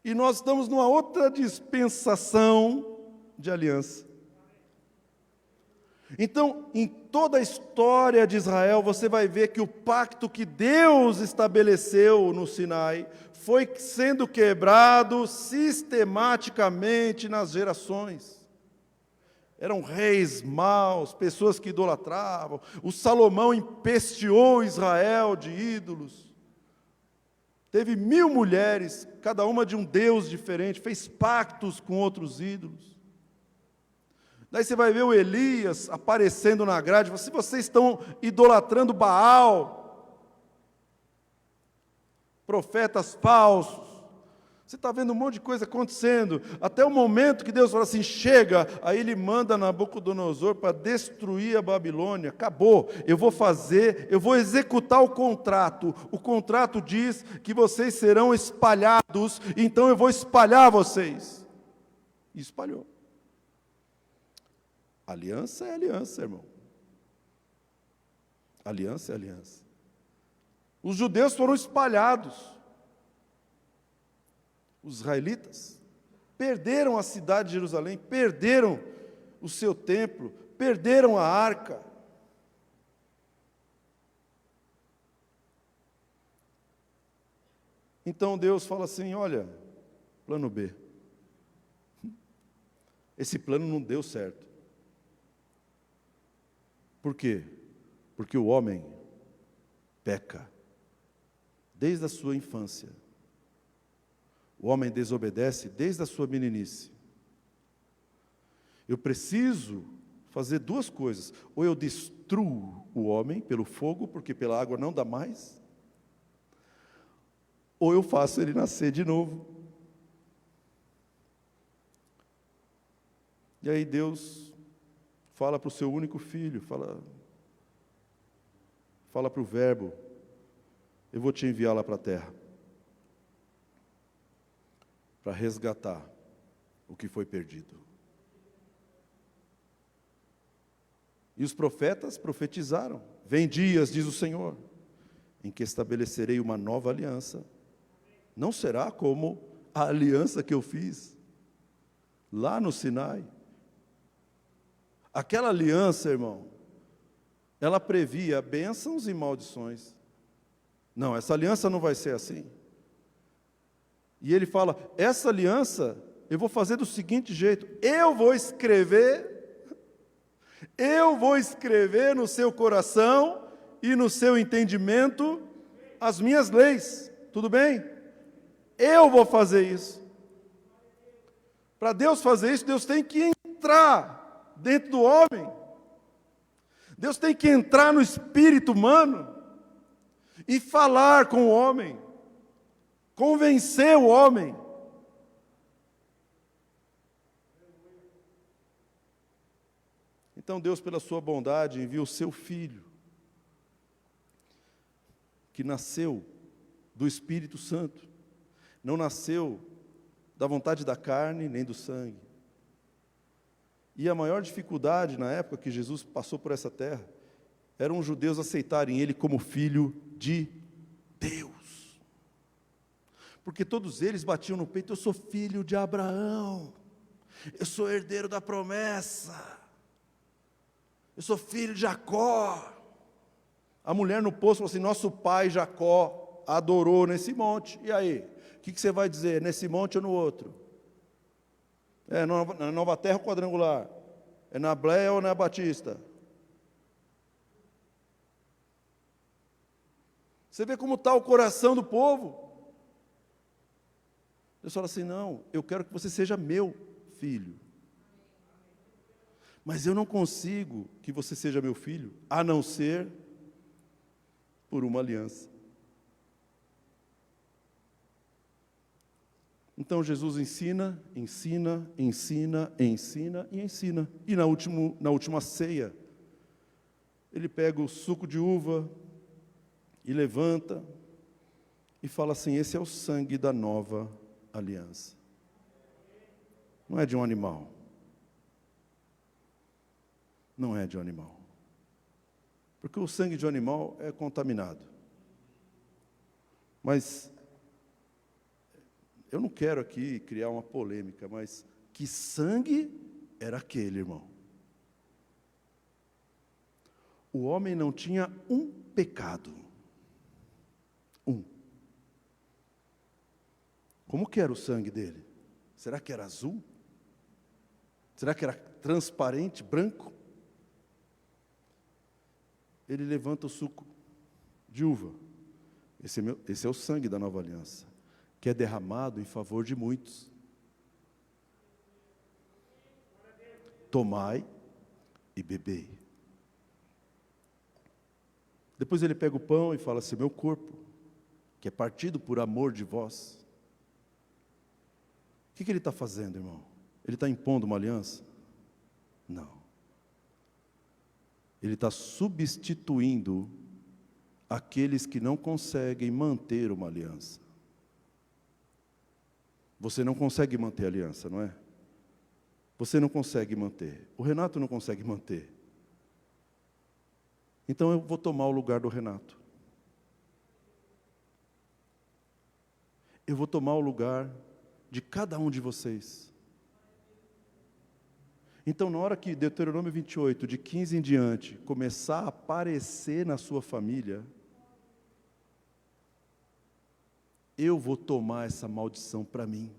E nós estamos numa outra dispensação de aliança. Então, em toda a história de Israel, você vai ver que o pacto que Deus estabeleceu no Sinai foi sendo quebrado sistematicamente nas gerações. Eram reis maus, pessoas que idolatravam. O Salomão empesteou Israel de ídolos. Teve 1000 mulheres, cada uma de um deus diferente, fez pactos com outros ídolos. Daí você vai ver o Elias aparecendo na grade, se vocês estão idolatrando Baal, profetas falsos, Você está vendo um monte de coisa acontecendo, até o momento que Deus fala assim, chega, aí Ele manda Nabucodonosor para destruir a Babilônia, acabou, eu vou executar o contrato diz que vocês serão espalhados, então eu vou espalhar vocês, e espalhou. Aliança é aliança, irmão, aliança é aliança. Os judeus foram espalhados, os israelitas perderam a cidade de Jerusalém, perderam o seu templo, perderam a arca. Então Deus fala assim, olha, plano B. Esse plano não deu certo. Por quê? Porque o homem peca desde a sua infância. O homem desobedece desde a sua meninice. Eu preciso fazer duas coisas. Ou eu destruo o homem pelo fogo, porque pela água não dá mais. Ou eu faço ele nascer de novo. E aí Deus fala para o seu único filho, fala para o verbo, eu vou te enviar lá para a terra, para resgatar o que foi perdido. E os profetas profetizaram, vem dias, diz o Senhor, em que estabelecerei uma nova aliança, não será como a aliança que eu fiz lá no Sinai. Aquela aliança, irmão, ela previa bênçãos e maldições. Não, essa aliança não vai ser assim. E ele fala, essa aliança eu vou fazer do seguinte jeito, eu vou escrever no seu coração e no seu entendimento as minhas leis, tudo bem? Eu vou fazer isso. Para Deus fazer isso, Deus tem que entrar dentro do homem. Deus tem que entrar no espírito humano e falar com o homem, convencer o homem. Então Deus, pela sua bondade, envia o seu Filho, que nasceu do Espírito Santo, não nasceu da vontade da carne nem do sangue. E a maior dificuldade na época que Jesus passou por essa terra, eram os judeus aceitarem Ele como Filho de Deus. Porque todos eles batiam no peito, eu sou filho de Abraão, eu sou herdeiro da promessa, eu sou filho de Jacó. A mulher no poço falou assim, nosso pai Jacó adorou nesse monte, e aí? O que você vai dizer, nesse monte ou no outro? É na Nova Terra ou Quadrangular? É na Bleia ou na Batista? Você vê como está o coração do povo? Deus fala assim, não, eu quero que você seja meu filho. Mas eu não consigo que você seja meu filho, a não ser por uma aliança. Então Jesus ensina. E na última ceia, ele pega o suco de uva e levanta e fala assim, esse é o sangue da nova aliança. Não é de um animal. Não é de um animal. Porque o sangue de um animal é contaminado. Mas eu não quero aqui criar uma polêmica, mas que sangue era aquele, irmão? O homem não tinha um pecado. Um. Como que era o sangue dele? Será que era azul? Será que era transparente, branco? Ele levanta o suco de uva. Esse é o sangue da nova aliança, que é derramado em favor de muitos. Tomai e bebei. Depois ele pega o pão e fala assim, meu corpo, que é partido por amor de vós, O que ele está fazendo, irmão? Ele está impondo uma aliança? Não. Ele está substituindo aqueles que não conseguem manter uma aliança. Você não consegue manter a aliança, não é? Você não consegue manter. O Renato não consegue manter. Então eu vou tomar o lugar do Renato. Eu vou tomar o lugar de cada um de vocês. Então, na hora que Deuteronômio 28, de 15 em diante, começar a aparecer na sua família, eu vou tomar essa maldição para mim.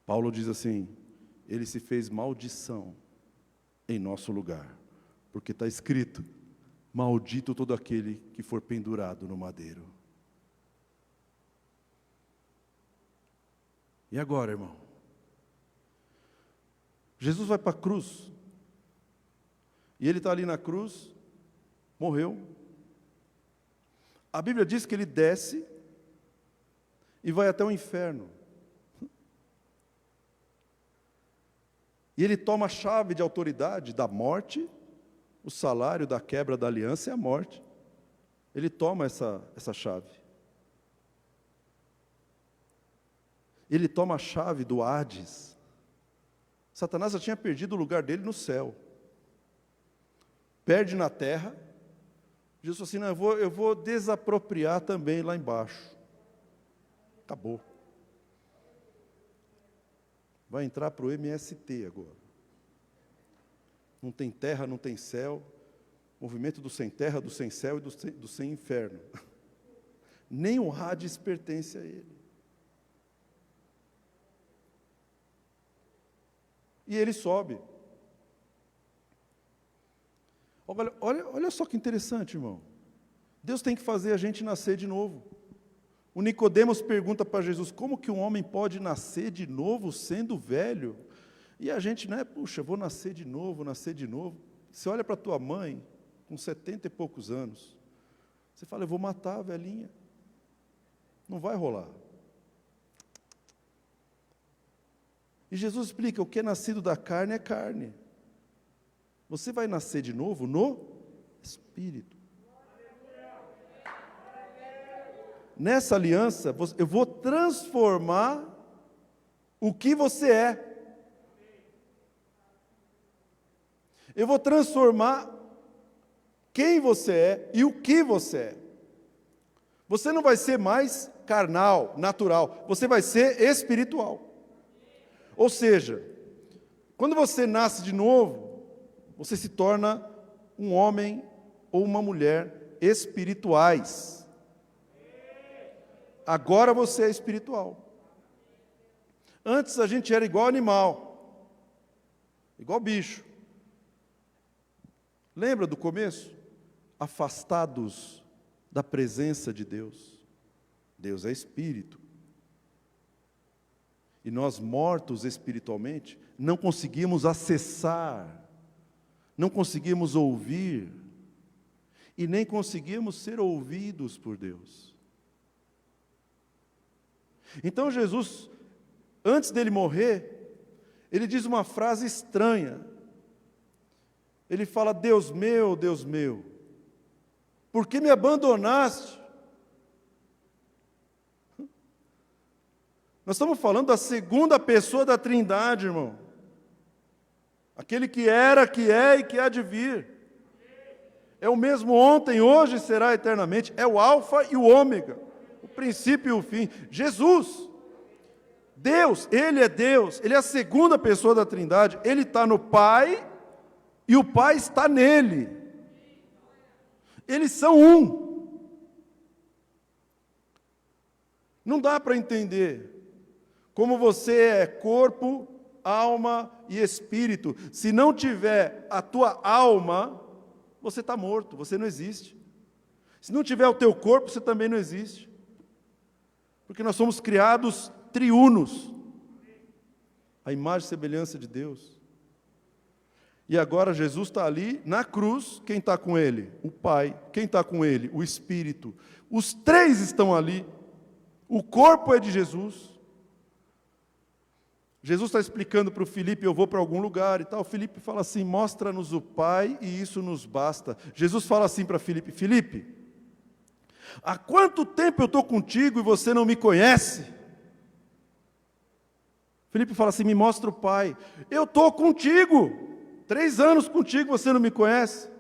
Paulo diz assim, ele se fez maldição em nosso lugar, porque está escrito, maldito todo aquele que for pendurado no madeiro. E agora, irmão? Jesus vai para a cruz, e ele está ali na cruz, morreu. A Bíblia diz que ele desce e vai até o inferno. E ele toma a chave de autoridade da morte, o salário da quebra da aliança é a morte. Ele toma essa chave. Ele toma a chave do Hades. Satanás já tinha perdido o lugar dele no céu. Perde na terra. Jesus falou assim, não, eu vou desapropriar também lá embaixo. Acabou. Vai entrar para o MST agora. Não tem terra, não tem céu. Movimento do sem terra, do sem céu e do sem inferno. Nem o Hades pertence a ele. E ele sobe. Olha só que interessante, irmão. Deus tem que fazer a gente nascer de novo. O Nicodemos pergunta para Jesus, como que um homem pode nascer de novo sendo velho? E a gente, puxa, vou nascer de novo, nascer de novo. Você olha para a tua mãe, com 70 e poucos anos, você fala, eu vou matar a velhinha. Não vai rolar. E Jesus explica, o que é nascido da carne é carne. Você vai nascer de novo no Espírito. Nessa aliança, eu vou transformar o que você é. Eu vou transformar quem você é e o que você é. Você não vai ser mais carnal, natural. Você vai ser espiritual. Ou seja, quando você nasce de novo, você se torna um homem ou uma mulher espirituais. Agora você é espiritual. Antes a gente era igual animal, igual bicho. Lembra do começo? Afastados da presença de Deus. Deus é espírito. E nós, mortos espiritualmente, não conseguimos acessar, não conseguimos ouvir, e nem conseguimos ser ouvidos por Deus. Então Jesus, antes dele morrer, ele diz uma frase estranha. Ele fala, Deus meu, por que me abandonaste? Nós estamos falando da segunda pessoa da Trindade, irmão. Aquele que era, que é e que há de vir. É o mesmo ontem, hoje e será eternamente. É o Alfa e o Ômega, o princípio e o fim. Jesus, Deus, Ele é a segunda pessoa da Trindade. Ele está no Pai e o Pai está nele. Eles são um. Não dá para entender como você é corpo, alma e espírito. Se não tiver a tua alma, você está morto, você não existe. Se não tiver o teu corpo, você também não existe. Porque nós somos criados triunos, a imagem e semelhança de Deus. E agora Jesus está ali na cruz, quem está com ele? O Pai. Quem está com ele? O Espírito. Os três estão ali. O corpo é de Jesus. Jesus está explicando para o Filipe, eu vou para algum lugar e tal. O Filipe fala assim, mostra-nos o Pai e isso nos basta. Jesus fala assim para Filipe, Filipe, há quanto tempo eu estou contigo e você não me conhece? Filipe fala assim, me mostra o Pai. Eu estou contigo, 3 anos contigo, você não me conhece?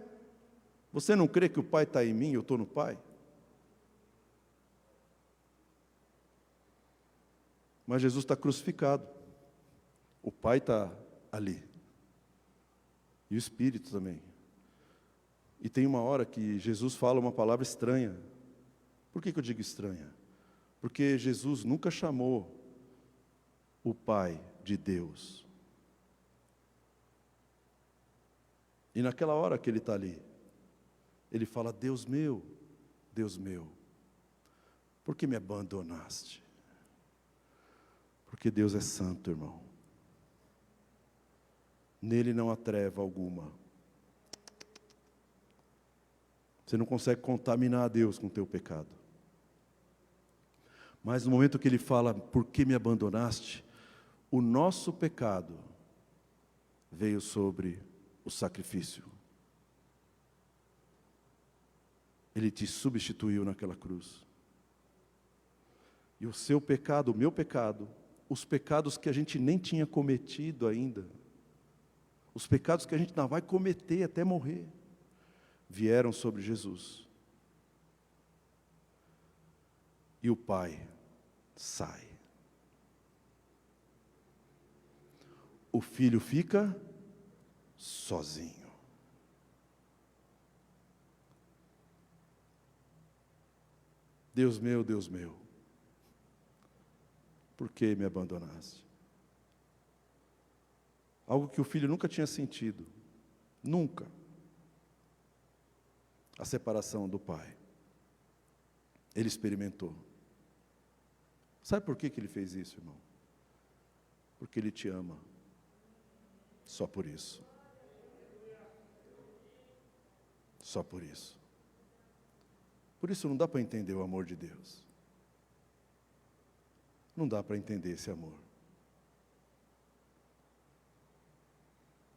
Você não crê que o Pai está em mim e eu estou no Pai? Mas Jesus está crucificado. O Pai está ali. E o Espírito também. E tem uma hora que Jesus fala uma palavra estranha. Por que eu digo estranha? Porque Jesus nunca chamou o Pai de Deus. E naquela hora que ele está ali, ele fala, Deus meu, por que me abandonaste? Porque Deus é santo, irmão. Nele não há treva alguma. Você não consegue contaminar a Deus com o teu pecado. Mas no momento que ele fala, por que me abandonaste? O nosso pecado veio sobre o sacrifício. Ele te substituiu naquela cruz. E o seu pecado, o meu pecado, os pecados que a gente nem tinha cometido ainda, os pecados que a gente não vai cometer até morrer, vieram sobre Jesus. E o Pai sai. O Filho fica sozinho. Deus meu, por que me abandonaste? Algo que o filho nunca tinha sentido. Nunca. A separação do pai. Ele experimentou. Sabe por que ele fez isso, irmão? Porque ele te ama. Só por isso. Só por isso. Por isso não dá para entender o amor de Deus. Não dá para entender esse amor.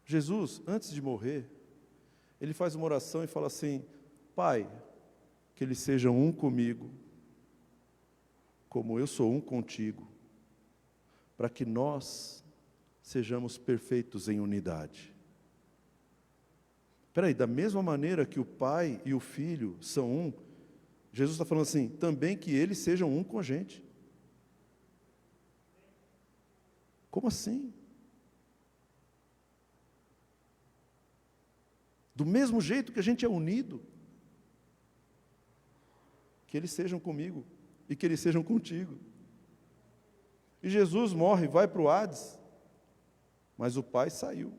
Jesus, antes de morrer, ele faz uma oração e fala assim, Pai, que eles sejam um comigo, como eu sou um contigo, para que nós sejamos perfeitos em unidade. Espera aí, da mesma maneira que o Pai e o Filho são um, Jesus está falando assim, também que eles sejam um com a gente. Como assim? Do mesmo jeito que a gente é unido, que eles sejam comigo e que eles sejam contigo. E Jesus morre, vai para o Hades, mas o Pai saiu.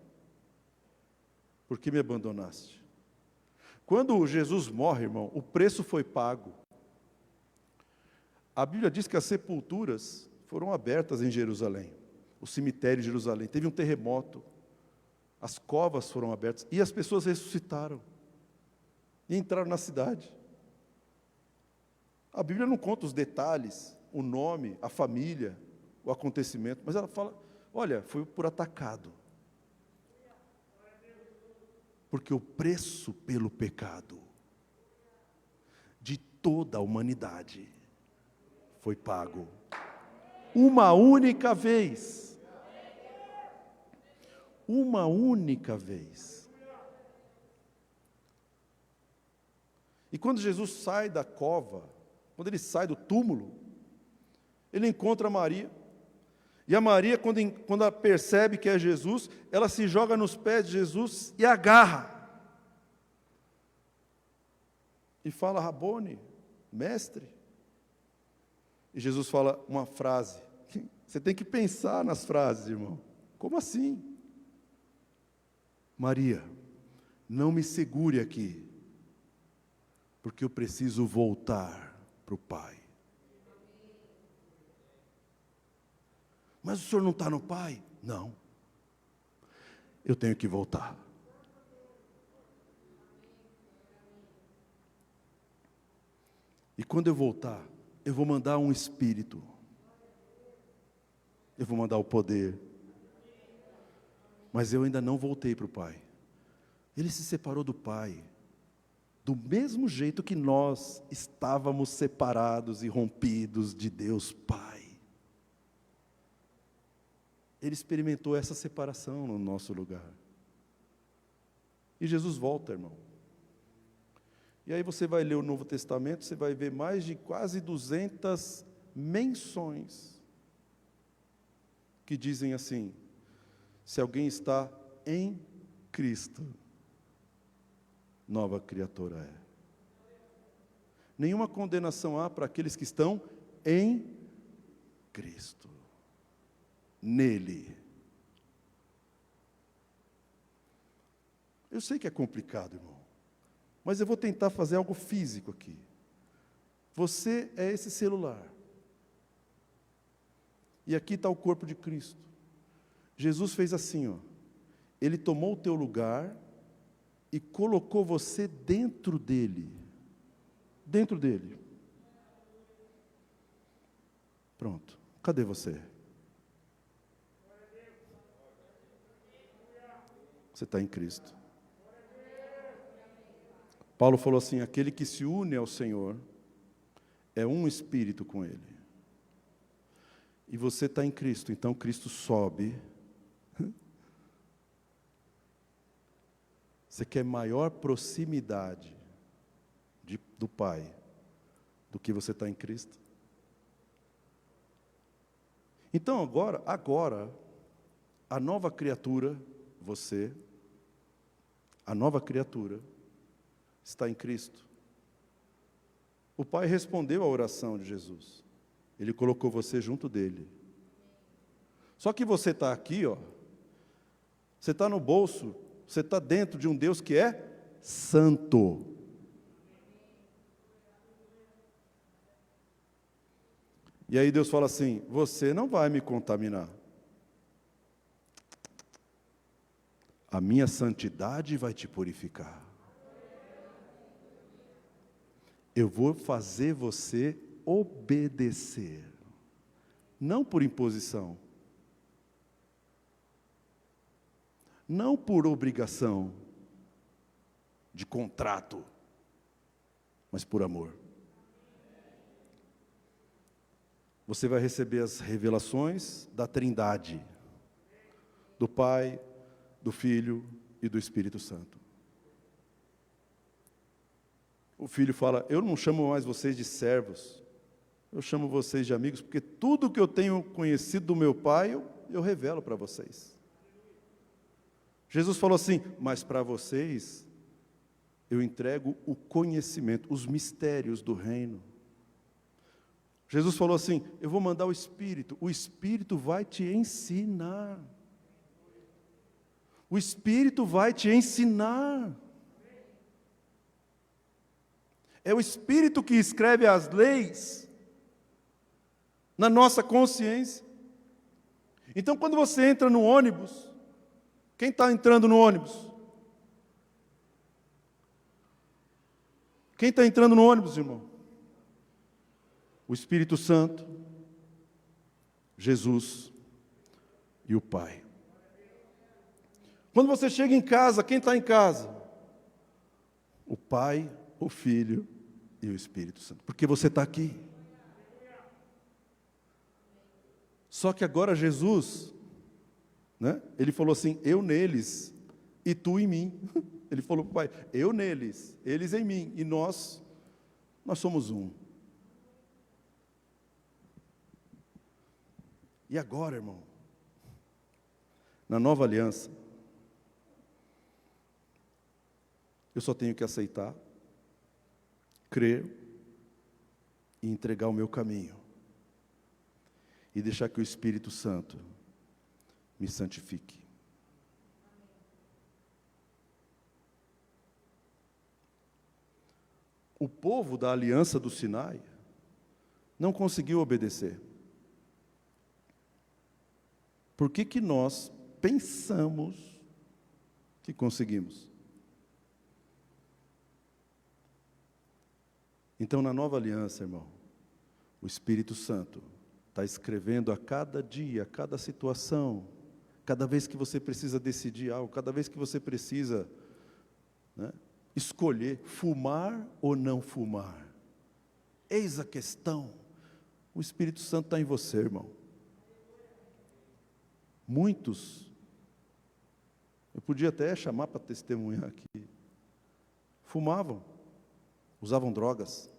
Por que me abandonaste? Quando Jesus morre, irmão, o preço foi pago. A Bíblia diz que as sepulturas foram abertas em Jerusalém, o cemitério de Jerusalém. Teve um terremoto. As covas foram abertas e as pessoas ressuscitaram e entraram na cidade. A Bíblia não conta os detalhes, o nome, a família, o acontecimento, mas ela fala, olha, foi por atacado. Porque o preço pelo pecado de toda a humanidade foi pago. Uma única vez. Uma única vez. E quando Jesus sai da cova, quando ele sai do túmulo, ele encontra Maria. E a Maria, quando ela percebe que é Jesus, ela se joga nos pés de Jesus e agarra. E fala, Rabone, mestre. E Jesus fala uma frase. Você tem que pensar nas frases, irmão. Como assim? Maria, não me segure aqui, porque eu preciso voltar para o Pai. Mas o senhor não está no Pai? Não. Eu tenho que voltar. E quando eu voltar, eu vou mandar um Espírito. Eu vou mandar o poder. Mas eu ainda não voltei para o Pai. Ele se separou do Pai. Do mesmo jeito que nós estávamos separados e rompidos de Deus Pai. Ele experimentou essa separação no nosso lugar. E Jesus volta, irmão. E aí você vai ler o Novo Testamento, você vai ver mais de quase 200 menções que dizem assim: se alguém está em Cristo, nova criatura é. Nenhuma condenação há para aqueles que estão em Cristo, nele. Eu sei que é complicado, irmão, mas eu vou tentar fazer algo físico aqui. Você é esse celular. E aqui está o corpo de Cristo. Jesus fez assim, ó. Ele tomou o teu lugar e colocou você dentro dele. Dentro dele. Pronto. Cadê você? Você está em Cristo. Paulo falou assim: aquele que se une ao Senhor é um espírito com Ele. E você está em Cristo, então Cristo sobe. Você quer maior proximidade do Pai do que você está em Cristo? Então agora, a nova criatura, você, a nova criatura, está em Cristo. O Pai respondeu à oração de Jesus. Ele colocou você junto dele. Só que você está aqui, ó. Você está no bolso, você está dentro de um Deus que é santo. E aí Deus fala assim: você não vai me contaminar. A minha santidade vai te purificar. Eu vou fazer você obedecer, não por imposição, não por obrigação de contrato, mas por amor. Você vai receber as revelações da Trindade, do Pai, do Filho e do Espírito Santo. O filho fala: eu não chamo mais vocês de servos, eu chamo vocês de amigos, porque tudo que eu tenho conhecido do meu Pai, eu revelo para vocês. Jesus falou assim: mas para vocês, eu entrego o conhecimento, os mistérios do reino. Jesus falou assim: eu vou mandar o Espírito vai te ensinar. O Espírito vai te ensinar. É o Espírito que escreve as leis na nossa consciência. Então, quando você entra no ônibus, quem está entrando no ônibus? Quem está entrando no ônibus, irmão? O Espírito Santo, Jesus e o Pai. Quando você chega em casa, quem está em casa? O Pai, o Filho e o Espírito Santo, porque você está aqui. Só que agora Jesus, né, ele falou assim: eu neles e tu em mim. Ele falou para o Pai: eu neles, eles em mim, e nós somos um. E agora, irmão, na nova aliança, eu só tenho que aceitar, crer e entregar o meu caminho. E deixar que o Espírito Santo me santifique. O povo da aliança do Sinai não conseguiu obedecer. Por que nós pensamos que conseguimos? Então, na nova aliança, irmão, o Espírito Santo está escrevendo a cada dia, a cada situação, cada vez que você precisa decidir algo, cada vez que você precisa, né, escolher fumar ou não fumar. Eis a questão. O Espírito Santo está em você, irmão. Muitos, eu podia até chamar para testemunhar aqui, fumavam, usavam drogas,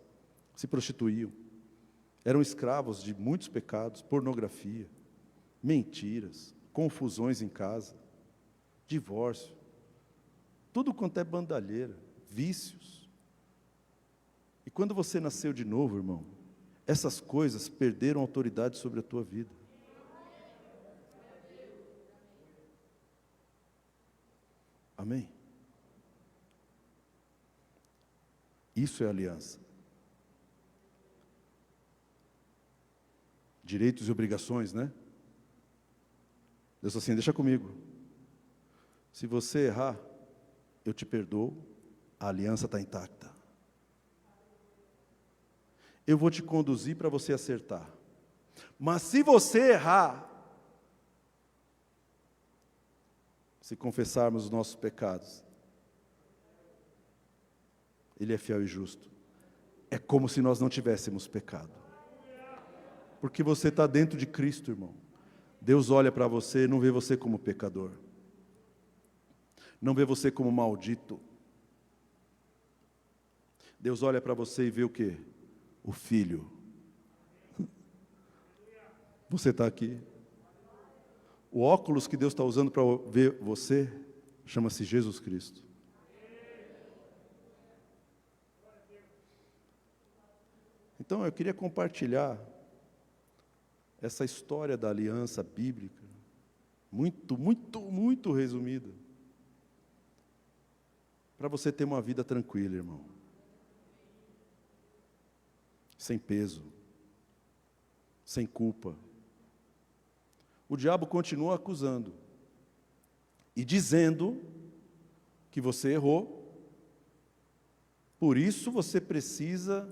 se prostituíam, eram escravos de muitos pecados, pornografia, mentiras, confusões em casa, divórcio, tudo quanto é bandalheira, vícios. E quando você nasceu de novo, irmão, essas coisas perderam autoridade sobre a tua vida. Amém? Isso é aliança. Direitos e obrigações, né? Deus assim, deixa comigo. Se você errar, eu te perdoo, a aliança está intacta. Eu vou te conduzir para você acertar. Mas se você errar, se confessarmos os nossos pecados, Ele é fiel e justo. É como se nós não tivéssemos pecado. Porque você está dentro de Cristo, irmão. Deus olha para você e não vê você como pecador. Não vê você como maldito. Deus olha para você e vê o quê? O Filho. Você está aqui. O óculos que Deus está usando para ver você chama-se Jesus Cristo. Então eu queria compartilhar essa história da aliança bíblica, muito resumida, para você ter uma vida tranquila, irmão. Sem peso, sem culpa. O diabo continua acusando e dizendo que você errou, por isso você precisa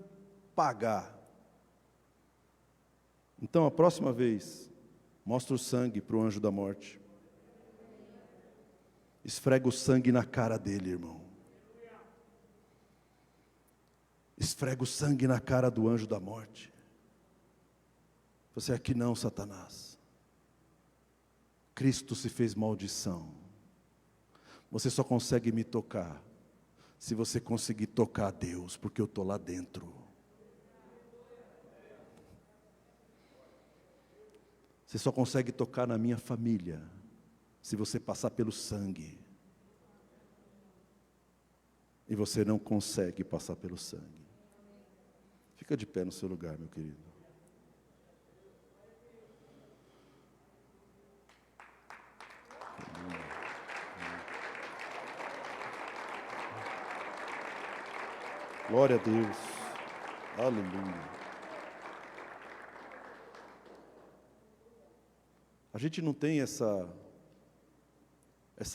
pagar. Então, a próxima vez, mostra o sangue para o anjo da morte. Esfrega o sangue na cara dele, irmão. Esfrega o sangue na cara do anjo da morte. Você aqui não, Satanás. Cristo se fez maldição. Você só consegue me tocar se você conseguir tocar a Deus, porque eu estou lá dentro. Você só consegue tocar na minha família se você passar pelo sangue. E você não consegue passar pelo sangue. Fica de pé no seu lugar, meu querido. Glória a Deus. Aleluia. A gente não tem essa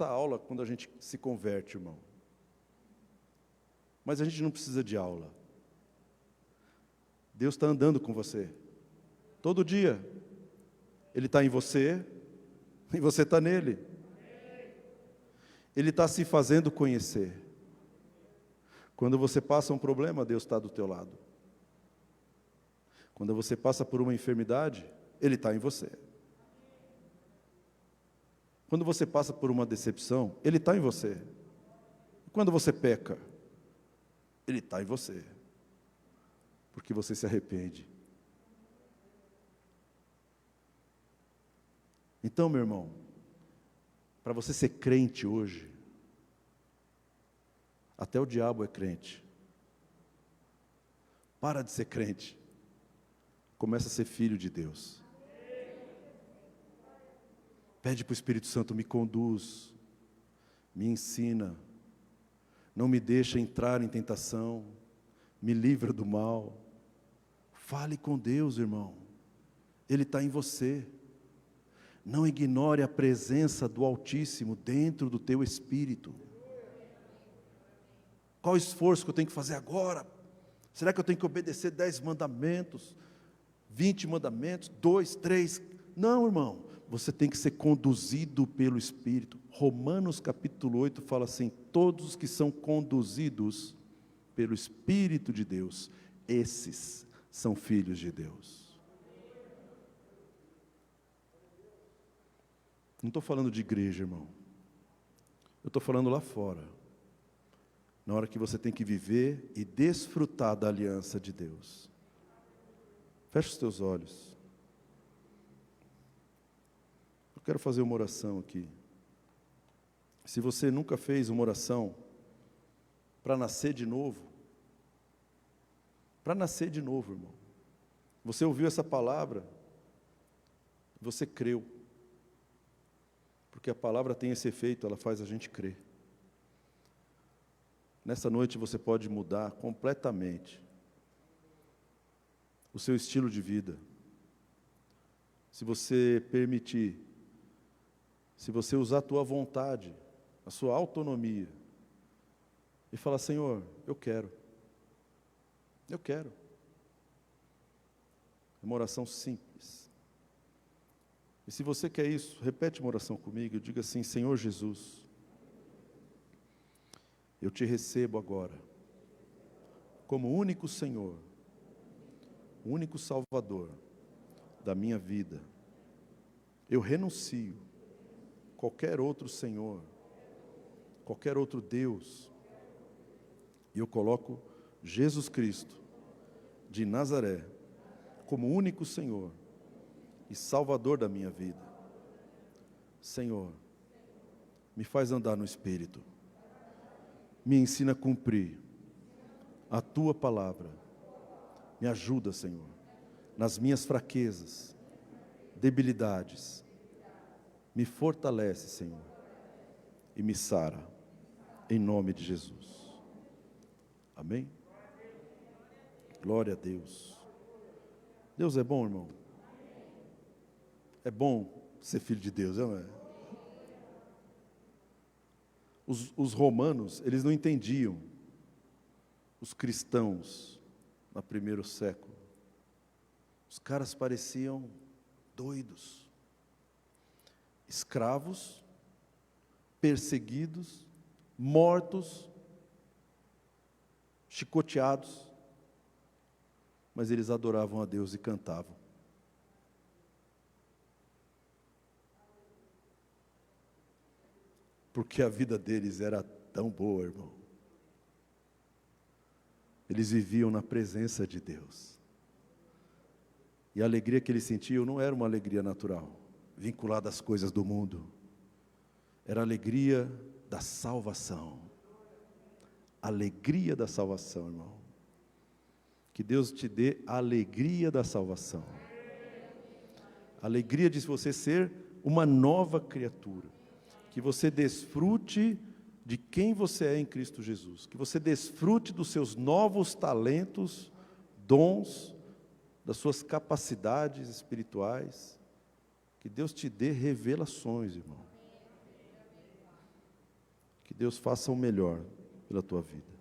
aula quando a gente se converte, irmão. Mas a gente não precisa de aula. Deus está andando com você. Todo dia. Ele está em você e você está nele. Ele está se fazendo conhecer. Quando você passa um problema, Deus está do teu lado. Quando você passa por uma enfermidade, Ele está em você. Quando você passa por uma decepção, Ele está em você. Quando você peca, Ele está em você. Porque você se arrepende. Então, meu irmão, para você ser crente hoje, até o diabo é crente. Para de ser crente. Começa a ser filho de Deus. Pede para o Espírito Santo, me conduz, me ensina, não me deixa entrar em tentação, me livra do mal. Fale com Deus, irmão. Ele está em você. Não ignore a presença do Altíssimo dentro do teu espírito. Qual esforço que eu tenho que fazer agora? Será que eu tenho que obedecer 10 mandamentos, 20 mandamentos, 2, 3? Não, irmão, você tem que ser conduzido pelo Espírito. Romanos capítulo 8 fala assim: todos os que são conduzidos pelo Espírito de Deus, esses são filhos de Deus. Não estou falando de igreja, irmão. Eu estou falando lá fora. Na hora que você tem que viver e desfrutar da aliança de Deus. Feche os teus olhos. Eu quero fazer uma oração aqui. Se você nunca fez uma oração para nascer de novo, irmão. Você ouviu essa palavra, você creu. Porque a palavra tem esse efeito, ela faz a gente crer. Nessa noite você pode mudar completamente o seu estilo de vida. Se você permitir, se você usar a tua vontade, a sua autonomia, e falar: Senhor, eu quero. É uma oração simples. E se você quer isso, repete uma oração comigo e diga assim: Senhor Jesus, eu te recebo agora como único Senhor, único Salvador da minha vida. Eu renuncio qualquer outro Senhor, qualquer outro Deus, e eu coloco Jesus Cristo de Nazaré como único Senhor e Salvador da minha vida. Senhor, me faz andar no Espírito, me ensina a cumprir a Tua palavra, me ajuda, Senhor, nas minhas fraquezas, debilidades, me fortalece, Senhor, e me sara, em nome de Jesus. Amém? Glória a Deus. Deus é bom, irmão. É bom ser filho de Deus, não é? Os romanos, eles não entendiam os cristãos no primeiro século. Os caras pareciam doidos, escravos, perseguidos, mortos, chicoteados, mas eles adoravam a Deus e cantavam. Porque a vida deles era tão boa, irmão. Eles viviam na presença de Deus. E a alegria que eles sentiam não era uma alegria natural, vinculada às coisas do mundo. Era a alegria da salvação. Alegria da salvação, irmão. Que Deus te dê a alegria da salvação. A alegria de você ser uma nova criatura. Que você desfrute de quem você é em Cristo Jesus. Que você desfrute dos seus novos talentos, dons, das suas capacidades espirituais. Que Deus te dê revelações, irmão. Que Deus faça o melhor pela tua vida.